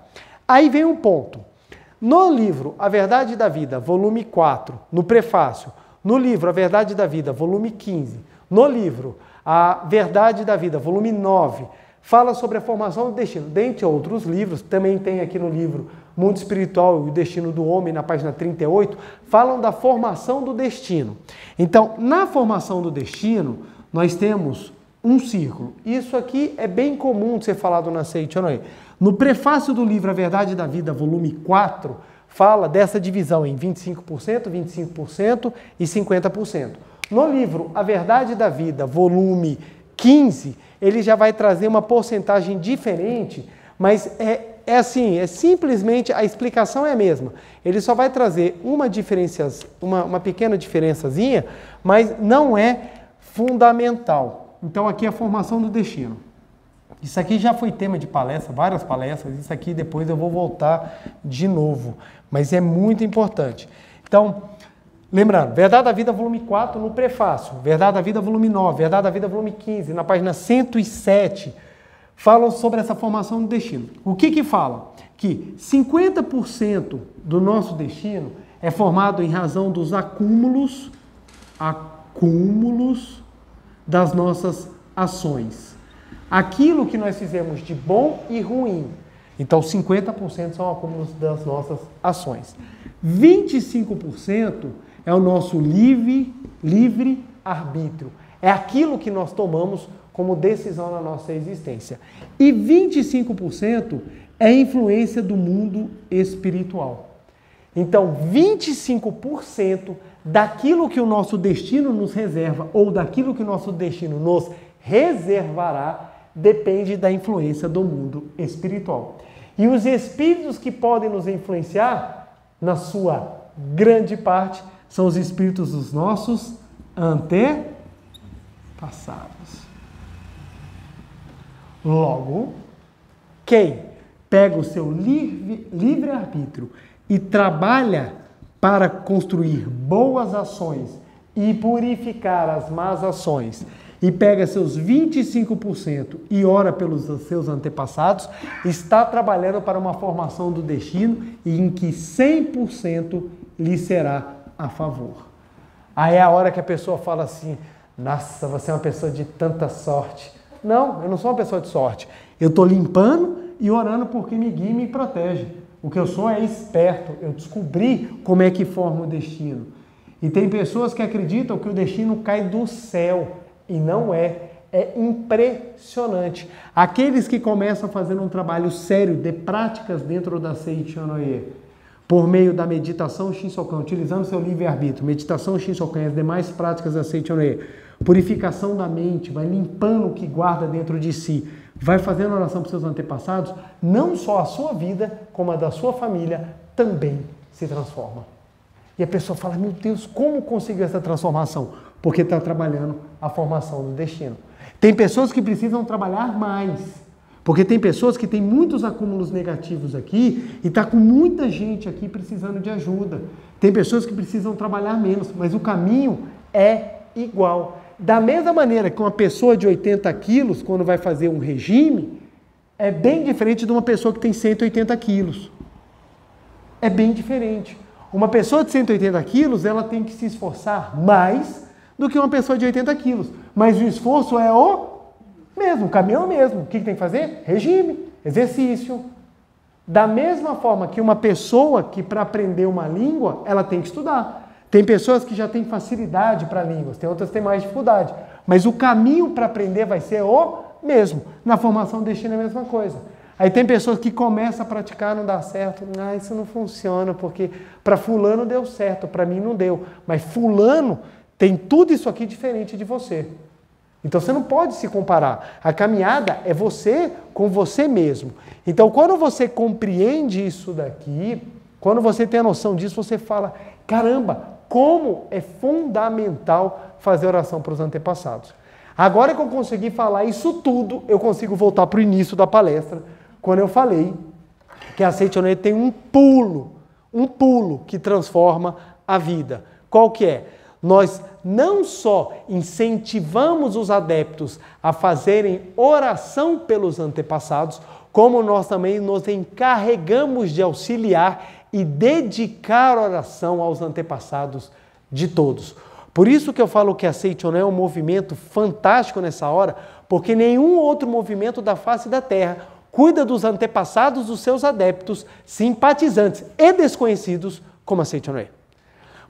A: Aí vem um ponto. No livro A Verdade da Vida, volume 4, no prefácio, no livro A Verdade da Vida, volume 15, no livro A Verdade da Vida, volume 9, fala sobre a formação do destino. Dentre outros livros, também tem aqui no livro Mundo Espiritual e o Destino do Homem, na página 38, falam da formação do destino. Então, na formação do destino, nós temos um círculo. Isso aqui é bem comum de ser falado na Seichonoye. No prefácio do livro A Verdade da Vida, volume 4, fala dessa divisão em 25%, 25% e 50%. No livro A Verdade da Vida, volume 15, ele já vai trazer uma porcentagem diferente, mas simplesmente a explicação é a mesma. Ele só vai trazer uma pequena diferençazinha, mas não é fundamental. Então aqui é a formação do destino. Isso aqui já foi tema de palestra, várias palestras, isso aqui depois eu vou voltar de novo, mas é muito importante. Então, lembrando, Verdade da Vida, volume 4, no prefácio, Verdade da Vida, volume 9, Verdade da Vida, volume 15, na página 107, falam sobre essa formação do destino. O que fala? Que 50% do nosso destino é formado em razão dos acúmulos das nossas ações. Aquilo que nós fizemos de bom e ruim. Então, 50% são acúmulos das nossas ações. 25% é o nosso livre arbítrio. É aquilo que nós tomamos como decisão na nossa existência. E 25% é influência do mundo espiritual. Então, 25% daquilo que o nosso destino nos reserva ou daquilo que o nosso destino nos reservará depende da influência do mundo espiritual. E os espíritos que podem nos influenciar, na sua grande parte, são os espíritos dos nossos antepassados. Logo, quem pega o seu livre-arbítrio e trabalha para construir boas ações e purificar as más ações, e pega seus 25% e ora pelos seus antepassados, está trabalhando para uma formação do destino e em que 100% lhe será a favor. Aí é a hora que a pessoa fala assim, nossa, você é uma pessoa de tanta sorte. Não, eu não sou uma pessoa de sorte. Eu estou limpando e orando porque me guia e me protege. O que eu sou é esperto, eu descobri como é que forma o destino. E tem pessoas que acreditam que o destino cai do céu. E não é impressionante. Aqueles que começam fazendo um trabalho sério de práticas dentro da Seichonoye, por meio da meditação Shinsokan, utilizando seu livre-arbítrio, meditação Shinsokan e as demais práticas da Seichonoye, purificação da mente, vai limpando o que guarda dentro de si, vai fazendo oração para os seus antepassados, não só a sua vida, como a da sua família também se transforma. E a pessoa fala, meu Deus, como conseguiu essa transformação? Porque está trabalhando a formação do destino. Tem pessoas que precisam trabalhar mais, porque tem pessoas que têm muitos acúmulos negativos aqui e está com muita gente aqui precisando de ajuda. Tem pessoas que precisam trabalhar menos, mas o caminho é igual. Da mesma maneira que uma pessoa de 80 quilos, quando vai fazer um regime, é bem diferente de uma pessoa que tem 180 quilos. É bem diferente. Uma pessoa de 180 quilos, ela tem que se esforçar mais do que uma pessoa de 80 quilos. Mas o esforço é o mesmo, o caminho é o mesmo. O que tem que fazer? Regime, exercício. Da mesma forma que uma pessoa que para aprender uma língua, ela tem que estudar. Tem pessoas que já têm facilidade para línguas, tem outras que têm mais dificuldade. Mas o caminho para aprender vai ser o mesmo. Na formação do destino é a mesma coisa. Aí tem pessoas que começam a praticar, não dá certo. Isso não funciona, porque para fulano deu certo, para mim não deu. Mas fulano tem tudo isso aqui diferente de você. Então você não pode se comparar. A caminhada é você com você mesmo. Então quando você compreende isso daqui, quando você tem a noção disso, você fala, caramba, como é fundamental fazer oração para os antepassados. Agora que eu consegui falar isso tudo, eu consigo voltar para o início da palestra, quando eu falei que a Seichonoye tem um pulo que transforma a vida. Qual que é? Nós não só incentivamos os adeptos a fazerem oração pelos antepassados, como nós também nos encarregamos de auxiliar e dedicar oração aos antepassados de todos. Por isso que eu falo que a Seichonoye é um movimento fantástico nessa hora, porque nenhum outro movimento da face da Terra cuida dos antepassados dos seus adeptos, simpatizantes e desconhecidos como a Seichonoye.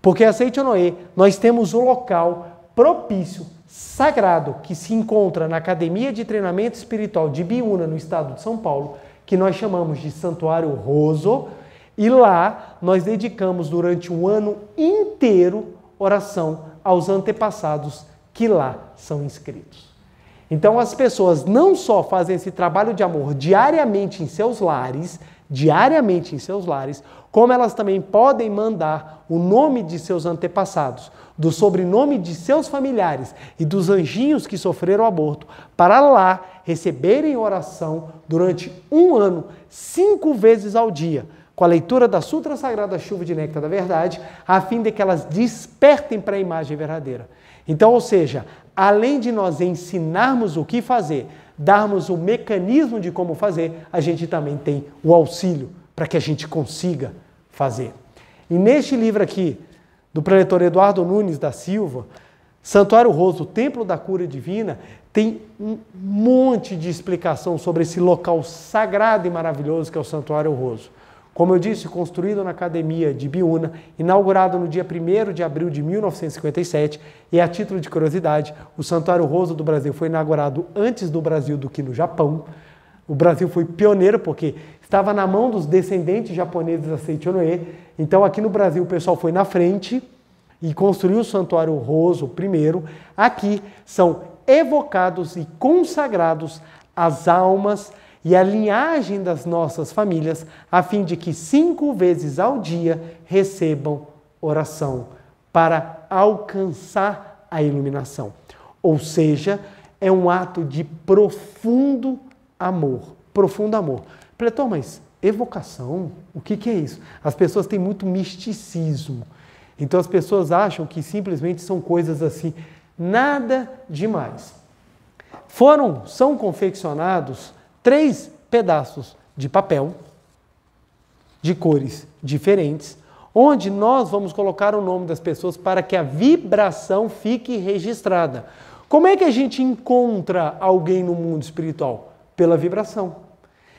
A: Porque a Seichonoye, nós temos o local propício, sagrado, que se encontra na Academia de Treinamento Espiritual de Ibiúna, no estado de São Paulo, que nós chamamos de Santuário Roso, e lá nós dedicamos durante um ano inteiro oração aos antepassados que lá são inscritos. Então as pessoas não só fazem esse trabalho de amor diariamente em seus lares, como elas também podem mandar o nome de seus antepassados, do sobrenome de seus familiares e dos anjinhos que sofreram aborto, para lá receberem oração durante um ano, 5 vezes ao dia, com a leitura da Sutra Sagrada Chuva de Néctar da Verdade, a fim de que elas despertem para a imagem verdadeira. Então, ou seja, além de nós ensinarmos o que fazer, darmos o mecanismo de como fazer, a gente também tem o auxílio para que a gente consiga fazer. E neste livro aqui, do preletor Eduardo Nunes da Silva, Santuário Roso, o Templo da Cura Divina, tem um monte de explicação sobre esse local sagrado e maravilhoso que é o Santuário Roso. Como eu disse, construído na Academia de Ibiúna, inaugurado no dia 1º de abril de 1957, e a título de curiosidade, o Santuário Roso do Brasil foi inaugurado antes do Brasil do que no Japão. O Brasil foi pioneiro porque estava na mão dos descendentes japoneses da Seichonoye. Então aqui no Brasil o pessoal foi na frente e construiu o Santuário Roso primeiro. Aqui são evocados e consagrados as almas e a linhagem das nossas famílias, a fim de que 5 vezes ao dia recebam oração para alcançar a iluminação. Ou seja, é um ato de profundo amor. Profundo amor. Pletor, mas evocação? O que é isso? As pessoas têm muito misticismo. Então as pessoas acham que simplesmente são coisas assim, nada demais. São confeccionados 3 pedaços de papel, de cores diferentes, onde nós vamos colocar o nome das pessoas para que a vibração fique registrada. Como é que a gente encontra alguém no mundo espiritual? Pela vibração.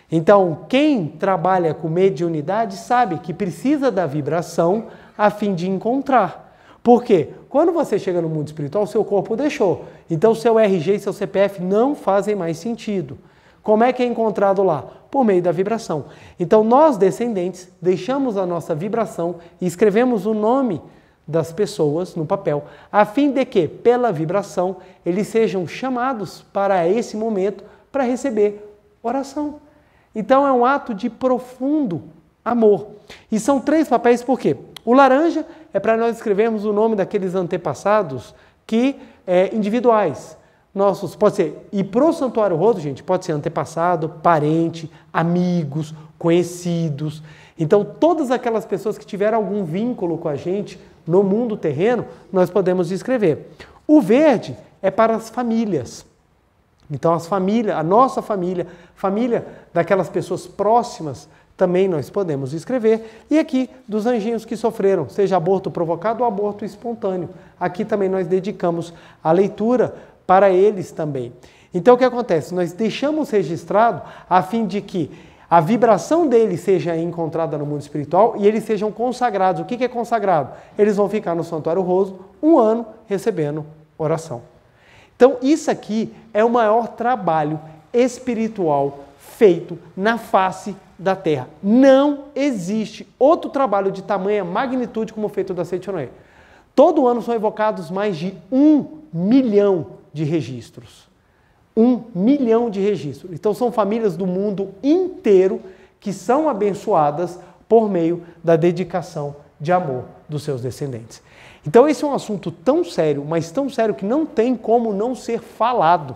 A: Então, quem trabalha com mediunidade sabe que precisa da vibração a fim de encontrar. Por quê? Quando você chega no mundo espiritual, o seu corpo deixou. Então, seu RG e seu CPF não fazem mais sentido. Como é que é encontrado lá? Por meio da vibração. Então, nós, descendentes, deixamos a nossa vibração e escrevemos o nome das pessoas no papel, a fim de que, pela vibração, eles sejam chamados para esse momento para receber oração. Então é um ato de profundo amor. E são 3 papéis, por quê? O laranja é para nós escrevermos o nome daqueles antepassados individuais. Nossos, pode ser, e para o Santuário Roso, gente, pode ser antepassado, parente, amigos, conhecidos. Então, todas aquelas pessoas que tiveram algum vínculo com a gente no mundo terreno, nós podemos escrever. O verde é para as famílias. Então, as famílias, a nossa família, família daquelas pessoas próximas, também nós podemos escrever. E aqui, dos anjinhos que sofreram, seja aborto provocado ou aborto espontâneo. Aqui também nós dedicamos a leitura para eles também. Então, o que acontece? Nós deixamos registrado a fim de que a vibração deles seja encontrada no mundo espiritual e eles sejam consagrados. O que é consagrado? Eles vão ficar no Santuário Roso 1 ano recebendo oração. Então, isso aqui é o maior trabalho espiritual feito na face da Terra. Não existe outro trabalho de tamanha magnitude como o feito da Seichonoye. Todo ano são evocados mais de 1 milhão de registros. 1 milhão de registros. Então são famílias do mundo inteiro que são abençoadas por meio da dedicação de amor dos seus descendentes. Então esse é um assunto tão sério, mas tão sério que não tem como não ser falado.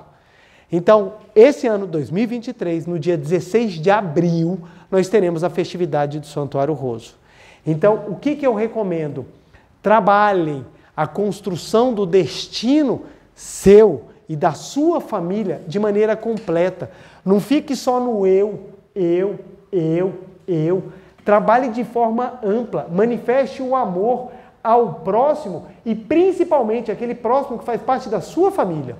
A: Então, esse ano 2023, no dia 16 de abril, nós teremos a festividade do Santuário Roso. Então, o que eu recomendo? Trabalhem a construção do destino seu e da sua família de maneira completa. Não fique só no eu. Trabalhe de forma ampla. Manifeste o amor ao próximo e principalmente aquele próximo que faz parte da sua família.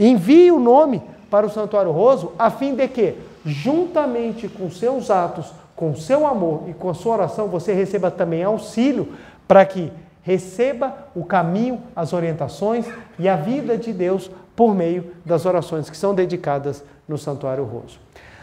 A: Envie o nome para o Santuário Roso a fim de que, juntamente com seus atos, com seu amor e com a sua oração, você receba também auxílio para que receba o caminho, as orientações e a vida de Deus por meio das orações que são dedicadas no Santuário Roso.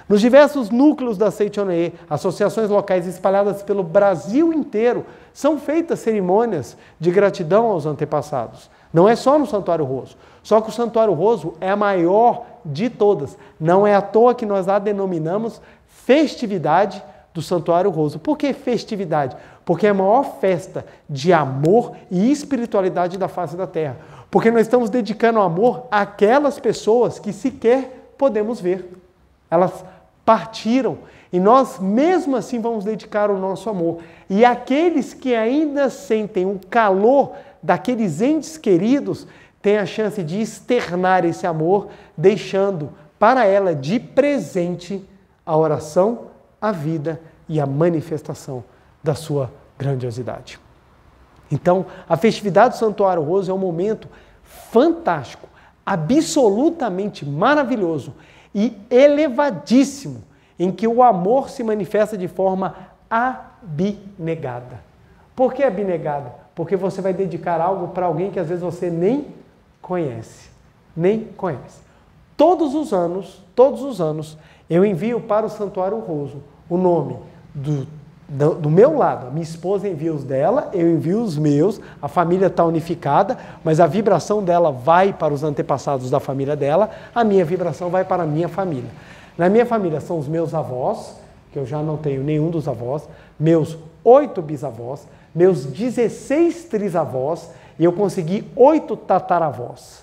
A: Nos diversos núcleos da Seichonoye, associações locais espalhadas pelo Brasil inteiro, são feitas cerimônias de gratidão aos antepassados. Não é só no Santuário Roso. Só que o Santuário Roso é a maior de todas. Não é à toa que nós a denominamos festividade do Santuário Roso. Por que festividade? Porque é a maior festa de amor e espiritualidade da face da Terra. Porque nós estamos dedicando amor àquelas pessoas que sequer podemos ver. Elas partiram e nós mesmo assim vamos dedicar o nosso amor. E aqueles que ainda sentem o calor daqueles entes queridos têm a chance de externar esse amor, deixando para ela de presente a oração, a vida e a manifestação da sua grandiosidade. Então, a festividade do Santuário Roso é um momento fantástico, absolutamente maravilhoso e elevadíssimo, em que o amor se manifesta de forma abnegada. Por que abnegada? Porque você vai dedicar algo para alguém que às vezes você nem conhece. Todos os anos, eu envio para o Santuário Roso o nome do meu lado. A minha esposa envia os dela, eu envio os meus, a família está unificada, mas a vibração dela vai para os antepassados da família dela, a minha vibração vai para a minha família. Na minha família são os meus avós, que eu já não tenho nenhum dos avós, meus 8 bisavós, meus 16 trisavós, e eu consegui 8 tataravós.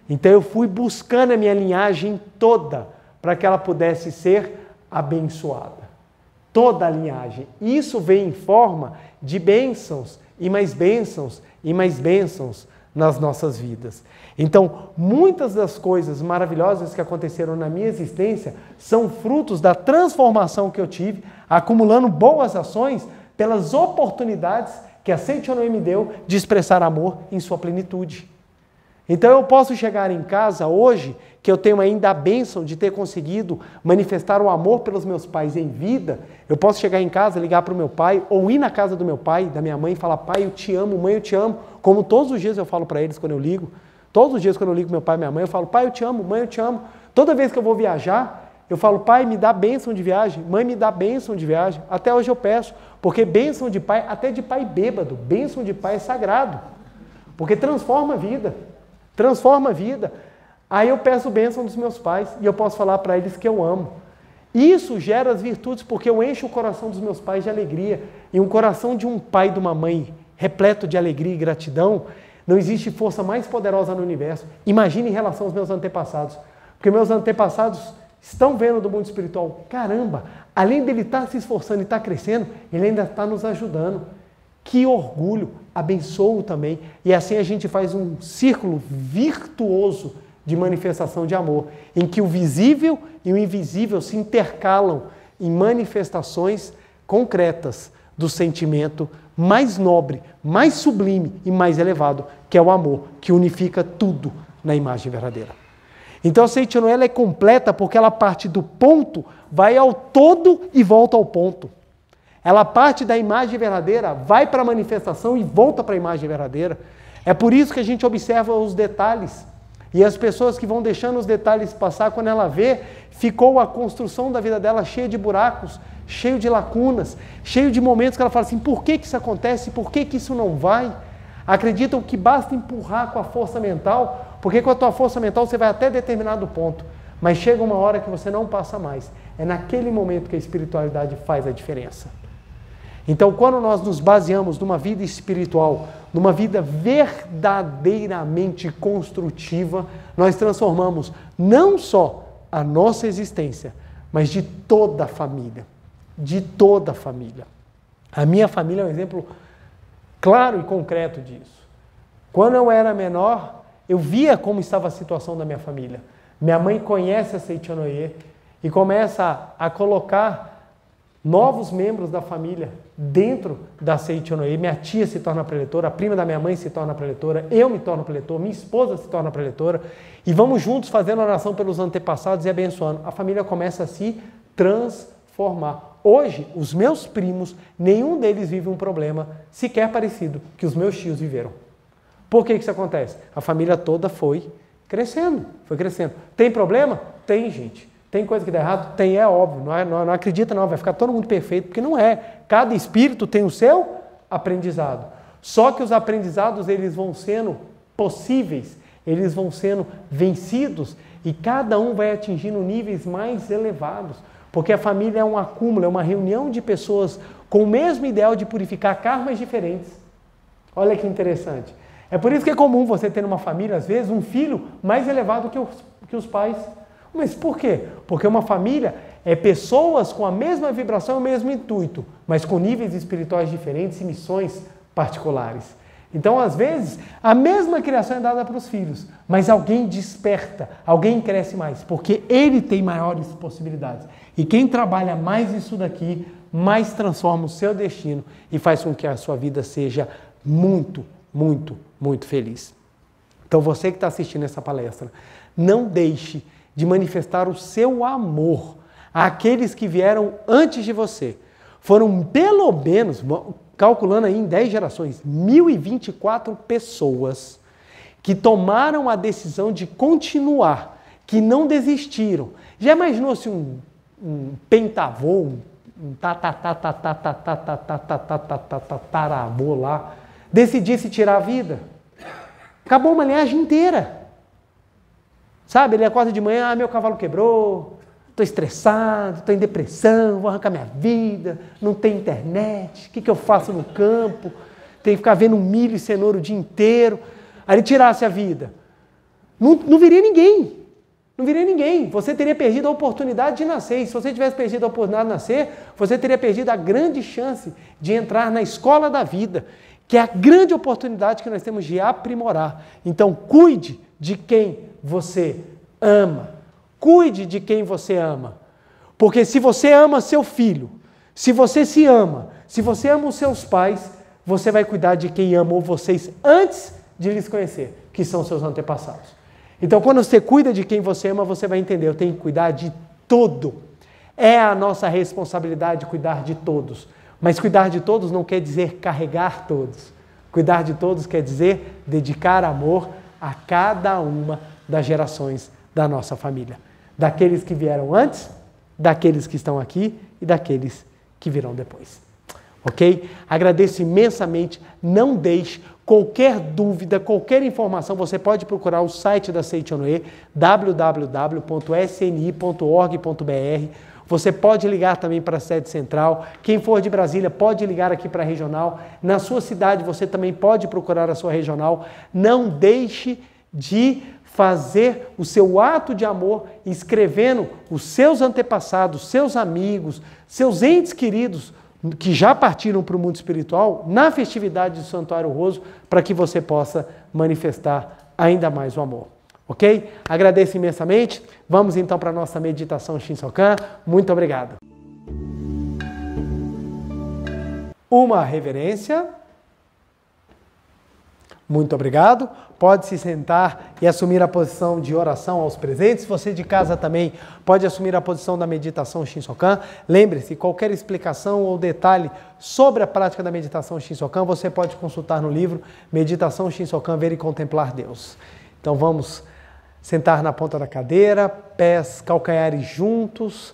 A: Então eu fui buscando a minha linhagem toda, para que ela pudesse ser abençoada. Toda a linhagem. Isso vem em forma de bênçãos, e mais bênçãos, e mais bênçãos nas nossas vidas. Então, muitas das coisas maravilhosas que aconteceram na minha existência são frutos da transformação que eu tive, acumulando boas ações pelas oportunidades que a Seichonoye me deu de expressar amor em sua plenitude. Então eu posso chegar em casa hoje, que eu tenho ainda a bênção de ter conseguido manifestar o amor pelos meus pais em vida, eu posso chegar em casa, ligar para o meu pai, ou ir na casa do meu pai, da minha mãe e falar: pai, eu te amo, mãe, eu te amo, como todos os dias eu falo para eles quando eu ligo. Todos os dias quando eu ligo meu pai e minha mãe, eu falo: pai, eu te amo, mãe, eu te amo. Toda vez que eu vou viajar, eu falo, pai, me dá bênção de viagem, mãe, me dá bênção de viagem. Até hoje eu peço, porque bênção de pai, até de pai bêbado, bênção de pai é sagrado, porque transforma a vida, transforma a vida. Aí eu peço bênção dos meus pais e eu posso falar para eles que eu amo. Isso gera as virtudes, porque eu encho o coração dos meus pais de alegria. E um coração de um pai e de uma mãe repleto de alegria e gratidão, não existe força mais poderosa no universo. Imagine em relação aos meus antepassados. Porque meus antepassados estão vendo do mundo espiritual. Caramba, além dele estar se esforçando e estar crescendo, ele ainda está nos ajudando. Que orgulho, abençoo também. E assim a gente faz um círculo virtuoso de manifestação de amor, em que o visível e o invisível se intercalam em manifestações concretas do sentimento mais nobre, mais sublime e mais elevado, que é o amor, que unifica tudo na imagem verdadeira. Então a Seiichi no ela é completa porque ela parte do ponto, vai ao todo e volta ao ponto. Ela parte da imagem verdadeira, vai para a manifestação e volta para a imagem verdadeira. É por isso que a gente observa os detalhes. E as pessoas que vão deixando os detalhes passar, quando ela vê, ficou a construção da vida dela cheia de buracos, cheio de lacunas, cheio de momentos que ela fala assim, por que isso acontece? Por que isso não vai? Acreditam que basta empurrar com a força mental, porque com a tua força mental você vai até determinado ponto, mas chega uma hora que você não passa mais. É naquele momento que a espiritualidade faz a diferença. Então, quando nós nos baseamos numa vida espiritual, numa vida verdadeiramente construtiva, nós transformamos não só a nossa existência, mas de toda a família. De toda a família. A minha família é um exemplo claro e concreto disso. Quando eu era menor, eu via como estava a situação da minha família. Minha mãe conhece a Seiichi no Ie e começa a colocar novos membros da família dentro da Seiichi no Ie. Minha tia se torna preletora, a prima da minha mãe se torna preletora, eu me torno preletor, minha esposa se torna preletora, e vamos juntos fazendo oração pelos antepassados e abençoando. A família começa a se transformar. Hoje, os meus primos, nenhum deles vive um problema sequer parecido que os meus tios viveram. Por que isso acontece? A família toda foi crescendo, foi crescendo. Tem problema? Tem, gente. Tem coisa que dá errado? Tem, é óbvio. Não acredita não, vai ficar todo mundo perfeito, porque não é. Cada espírito tem o seu aprendizado. Só que os aprendizados, eles vão sendo possíveis, eles vão sendo vencidos, e cada um vai atingindo níveis mais elevados. Porque a família é um acúmulo, é uma reunião de pessoas com o mesmo ideal de purificar karmas diferentes. Olha que interessante. É por isso que é comum você ter numa família, às vezes, um filho mais elevado que os pais. Mas por quê? Porque uma família é pessoas com a mesma vibração e o mesmo intuito, mas com níveis espirituais diferentes e missões particulares. Então, às vezes, a mesma criação é dada para os filhos, mas alguém desperta, alguém cresce mais, porque ele tem maiores possibilidades. E quem trabalha mais isso daqui, mais transforma o seu destino e faz com que a sua vida seja muito, muito, muito feliz. Então, você que está assistindo essa palestra, não deixe de manifestar o seu amor àqueles que vieram antes de você. Foram pelo menos, calculando aí em 10 gerações, 1024 pessoas que tomaram a decisão de continuar, que não desistiram. Já imaginou se um pentavô, um tataravô lá, decidisse tirar a vida? Acabou uma linhagem inteira. Sabe, ele acorda de manhã, meu cavalo quebrou, estou estressado, estou em depressão, vou arrancar minha vida, não tem internet, o que eu faço no campo? Tenho que ficar vendo milho e cenoura o dia inteiro. Aí ele tirasse a vida. Não viria ninguém. Não viria ninguém. Você teria perdido a oportunidade de nascer. E se você tivesse perdido a oportunidade de nascer, você teria perdido a grande chance de entrar na escola da vida, que é a grande oportunidade que nós temos de aprimorar. Então, cuide de quem você ama. Cuide de quem você ama. Porque se você ama seu filho, se você se ama, se você ama os seus pais, você vai cuidar de quem amou vocês antes de lhes conhecer, que são seus antepassados. Então, quando você cuida de quem você ama, você vai entender, eu tenho que cuidar de tudo. É a nossa responsabilidade cuidar de todos. Mas cuidar de todos não quer dizer carregar todos. Cuidar de todos quer dizer dedicar amor a cada uma das gerações da nossa família. Daqueles que vieram antes daqueles que estão aqui e daqueles que virão depois. Ok? Agradeço imensamente. Não deixe qualquer dúvida, qualquer informação, você pode procurar o site da Seichonoye, www.sni.org.br. Você pode ligar também para a sede central. Quem for de Brasília pode ligar aqui para a regional. Na sua cidade você também pode procurar a sua regional. Não deixe de fazer o seu ato de amor escrevendo os seus antepassados, seus amigos, seus entes queridos que já partiram para o mundo espiritual na festividade do Santuário Roso, para que você possa manifestar ainda mais o amor. Ok? Agradeço imensamente. Vamos então para a nossa meditação Shinsokan. Muito obrigado. Uma reverência. Muito obrigado. Pode se sentar e assumir a posição de oração aos presentes. Você de casa também pode assumir a posição da meditação Shinsokan. Lembre-se, qualquer explicação ou detalhe sobre a prática da meditação Shinsokan, você pode consultar no livro Meditação Shinsokan, Ver e Contemplar Deus. Então vamos sentar na ponta da cadeira, pés calcanhares juntos,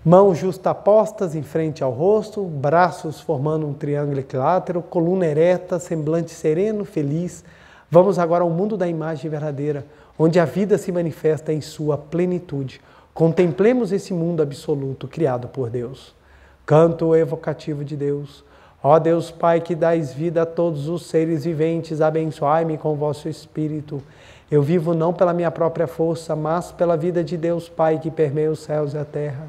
A: mãos justapostas em frente ao rosto, braços formando um triângulo equilátero, coluna ereta, semblante sereno, feliz. Vamos agora ao mundo da imagem verdadeira, onde a vida se manifesta em sua plenitude. Contemplemos esse mundo absoluto criado por Deus. Canto evocativo de Deus. Ó Deus Pai, que dais vida a todos os seres viventes, abençoai-me com vosso Espírito. Eu vivo não pela minha própria força, mas pela vida de Deus Pai, que permeia os céus e a terra.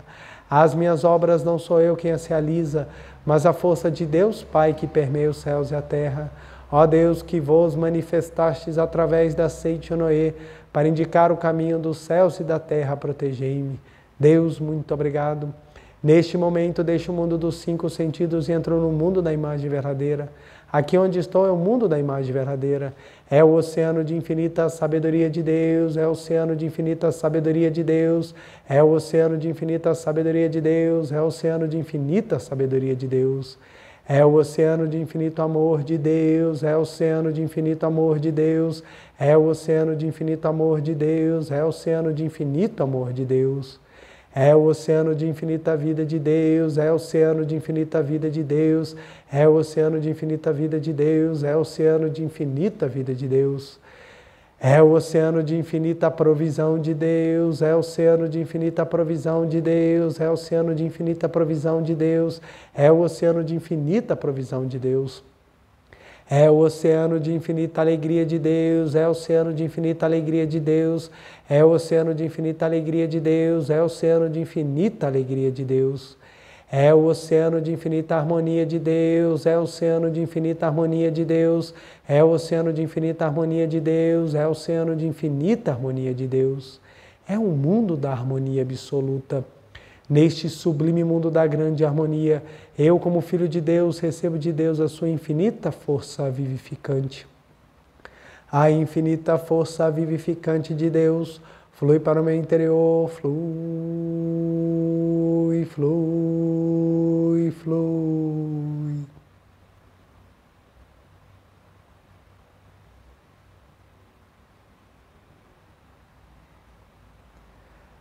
A: As minhas obras não sou eu quem as realiza, mas a força de Deus Pai, que permeia os céus e a terra. Ó Deus, que vos manifestastes através da Seichonoye para indicar o caminho dos céus e da terra, protegei-me. Deus, muito obrigado. Neste momento, deixo o mundo dos 5 sentidos e entro no mundo da imagem verdadeira. Aqui onde estou é o mundo da imagem verdadeira. É o oceano de infinita sabedoria de Deus, é o oceano de infinita sabedoria de Deus, é o oceano de infinita sabedoria de Deus, é o oceano de infinita sabedoria de Deus. É o oceano de infinito amor de Deus, é o oceano de infinito amor de Deus, é o oceano de infinito amor de Deus, é o oceano de infinito amor de Deus. É o oceano de infinita vida de Deus, é o oceano de infinita vida de Deus, é o oceano de infinita vida de Deus, é o oceano de infinita vida de Deus. É o oceano de infinita provisão de Deus, é o oceano de infinita provisão de Deus, é o oceano de infinita provisão de Deus, é o oceano de infinita provisão de Deus. É o oceano de infinita alegria de Deus, é o oceano de infinita alegria de Deus, é o oceano de infinita alegria de Deus, é o oceano de infinita alegria de Deus. É o oceano de infinita harmonia de Deus, é o oceano de infinita harmonia de Deus, é o oceano de infinita harmonia de Deus, é o oceano de infinita harmonia de Deus. É um mundo da harmonia absoluta. Neste sublime mundo da grande harmonia, eu, como filho de Deus, recebo de Deus a sua infinita força vivificante. A infinita força vivificante de Deus flui para o meu interior, flui, flui, flui.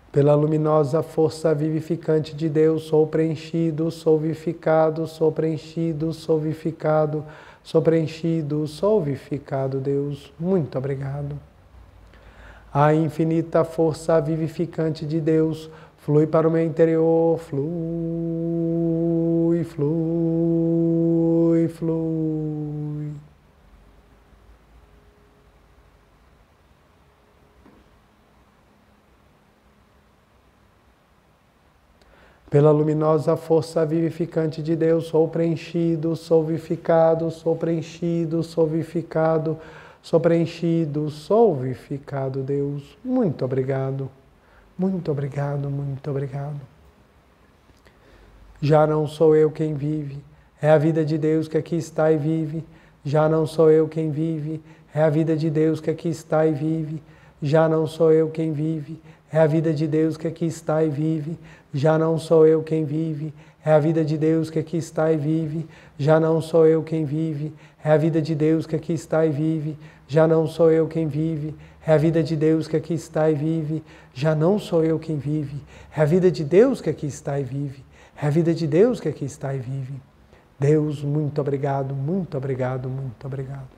A: Pela luminosa força vivificante de Deus, sou preenchido, sou vivificado, sou preenchido, sou vivificado, sou preenchido, sou vivificado, Deus. Muito obrigado. A infinita força vivificante de Deus flui para o meu interior, flui, flui, flui. Pela luminosa força vivificante de Deus, sou preenchido, sou vivificado, sou preenchido, sou vivificado, sou preenchido, sou vivificado, Deus. Muito obrigado, muito obrigado, muito obrigado. Já não sou eu quem vive, é a vida de Deus que aqui está e vive. Já não sou eu quem vive, é a vida de Deus que aqui está e vive. Já não sou eu quem vive, é a vida de Deus que aqui está e vive. Já não sou eu quem vive, é a vida de Deus que aqui está e vive. Já não sou eu quem vive, é a vida de Deus que aqui está e vive. Já não sou eu quem vive, É a vida de Deus que aqui está e vive. Já não sou eu quem vive. É a vida de Deus que aqui está e vive. É a vida de Deus que aqui está e vive. Deus, muito obrigado, muito obrigado, muito obrigado.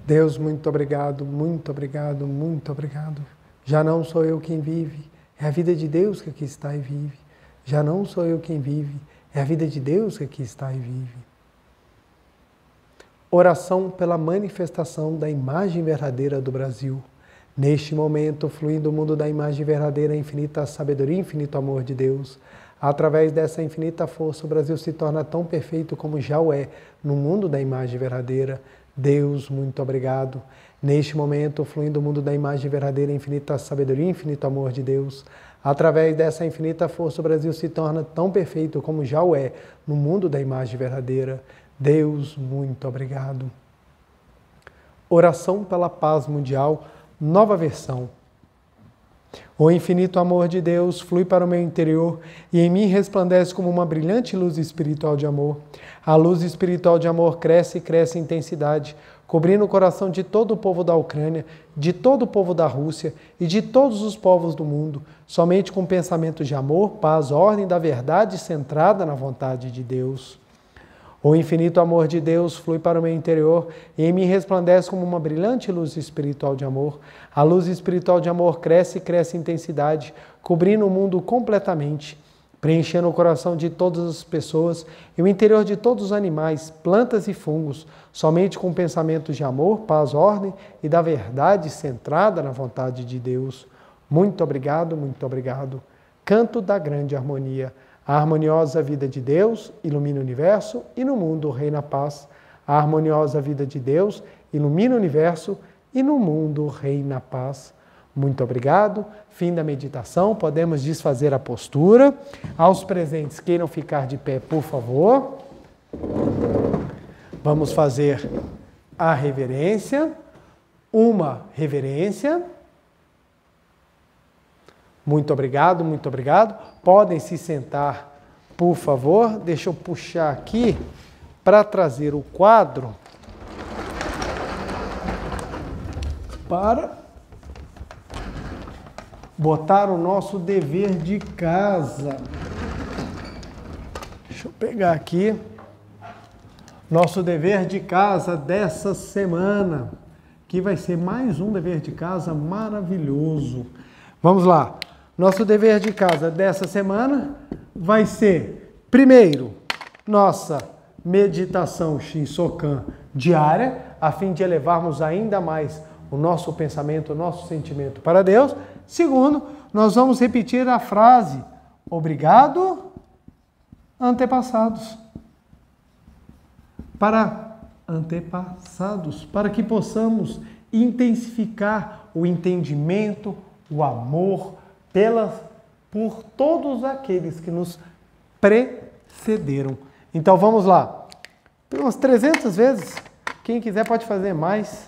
A: Deus, muito obrigado, muito obrigado, muito obrigado. Já não sou eu quem vive, é a vida de Deus que aqui está e vive. Já não sou eu quem vive, é a vida de Deus que aqui está e vive. Oração pela manifestação da imagem verdadeira do Brasil. Neste momento, flui do mundo da imagem verdadeira, a infinita sabedoria e infinito amor de Deus. Através dessa infinita força, o Brasil se torna tão perfeito como já o é no mundo da imagem verdadeira. Deus, muito obrigado. Neste momento, fluindo do mundo da imagem verdadeira, infinita sabedoria e infinito amor de Deus. Através dessa infinita força, o Brasil se torna tão perfeito como já o é no mundo da imagem verdadeira. Deus, muito obrigado. Oração pela paz mundial, nova versão. O infinito amor de Deus flui para o meu interior e em mim resplandece como uma brilhante luz espiritual de amor. A luz espiritual de amor cresce e cresce em intensidade, cobrindo o coração de todo o povo da Ucrânia, de todo o povo da Rússia e de todos os povos do mundo, somente com pensamento de amor, paz, ordem da verdade centrada na vontade de Deus. O infinito amor de Deus flui para o meu interior e em mim resplandece como uma brilhante luz espiritual de amor. A luz espiritual de amor cresce e cresce em intensidade, cobrindo o mundo completamente, preenchendo o coração de todas as pessoas e o interior de todos os animais, plantas e fungos, somente com pensamentos de amor, paz, ordem e da verdade centrada na vontade de Deus. Muito obrigado, muito obrigado. Canto da grande harmonia. A harmoniosa vida de Deus ilumina o universo e no mundo reina a paz. A harmoniosa vida de Deus ilumina o universo e no mundo reina a paz. Muito obrigado. Fim da meditação. Podemos desfazer a postura. Aos presentes, queiram ficar de pé, por favor. Vamos fazer a reverência. Uma reverência. Muito obrigado, muito obrigado. Podem se sentar, por favor. Deixa eu puxar aqui para trazer o quadro para botar o nosso dever de casa. Deixa eu pegar aqui. Nosso dever de casa dessa semana, que vai ser mais um dever de casa maravilhoso. Vamos lá. Nosso dever de casa dessa semana vai ser, primeiro, nossa meditação Shinsokan diária, a fim de elevarmos ainda mais o nosso pensamento, o nosso sentimento para Deus. Segundo, nós vamos repetir a frase, obrigado, antepassados. Para antepassados, para que possamos intensificar o entendimento, o amor, por todos aqueles que nos precederam. Então vamos lá. Umas 300 vezes. Quem quiser pode fazer mais.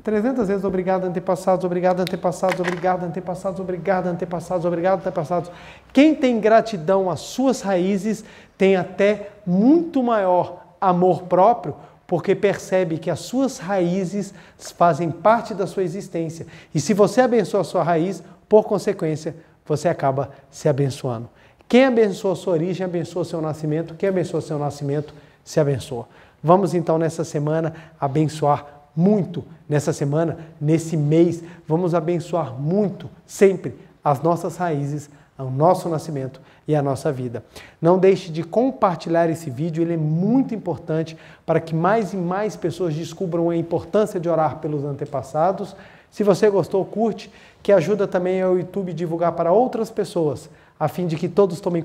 A: 300 vezes. Obrigado, antepassados. Obrigado, antepassados. Obrigado, antepassados. Obrigado, antepassados. Obrigado, antepassados. Quem tem gratidão às suas raízes tem até muito maior amor próprio, porque percebe que as suas raízes fazem parte da sua existência. E se você abençoa a sua raiz, por consequência, você acaba se abençoando. Quem abençoa a sua origem, abençoa o seu nascimento. Quem abençoa o seu nascimento, se abençoa. Vamos então nessa semana abençoar muito. Nessa semana, nesse mês, vamos abençoar muito, sempre, as nossas raízes, o nosso nascimento e a nossa vida. Não deixe de compartilhar esse vídeo, ele é muito importante para que mais e mais pessoas descubram a importância de orar pelos antepassados. Se você gostou, curte, que ajuda também ao YouTube divulgar para outras pessoas, a fim de que todos tomem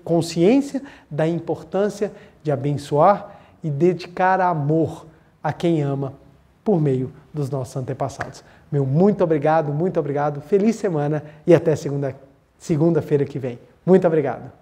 A: consciência da importância de abençoar e dedicar amor a quem ama por meio dos nossos antepassados. Meu muito obrigado, feliz semana e até segunda-feira que vem. Muito obrigado.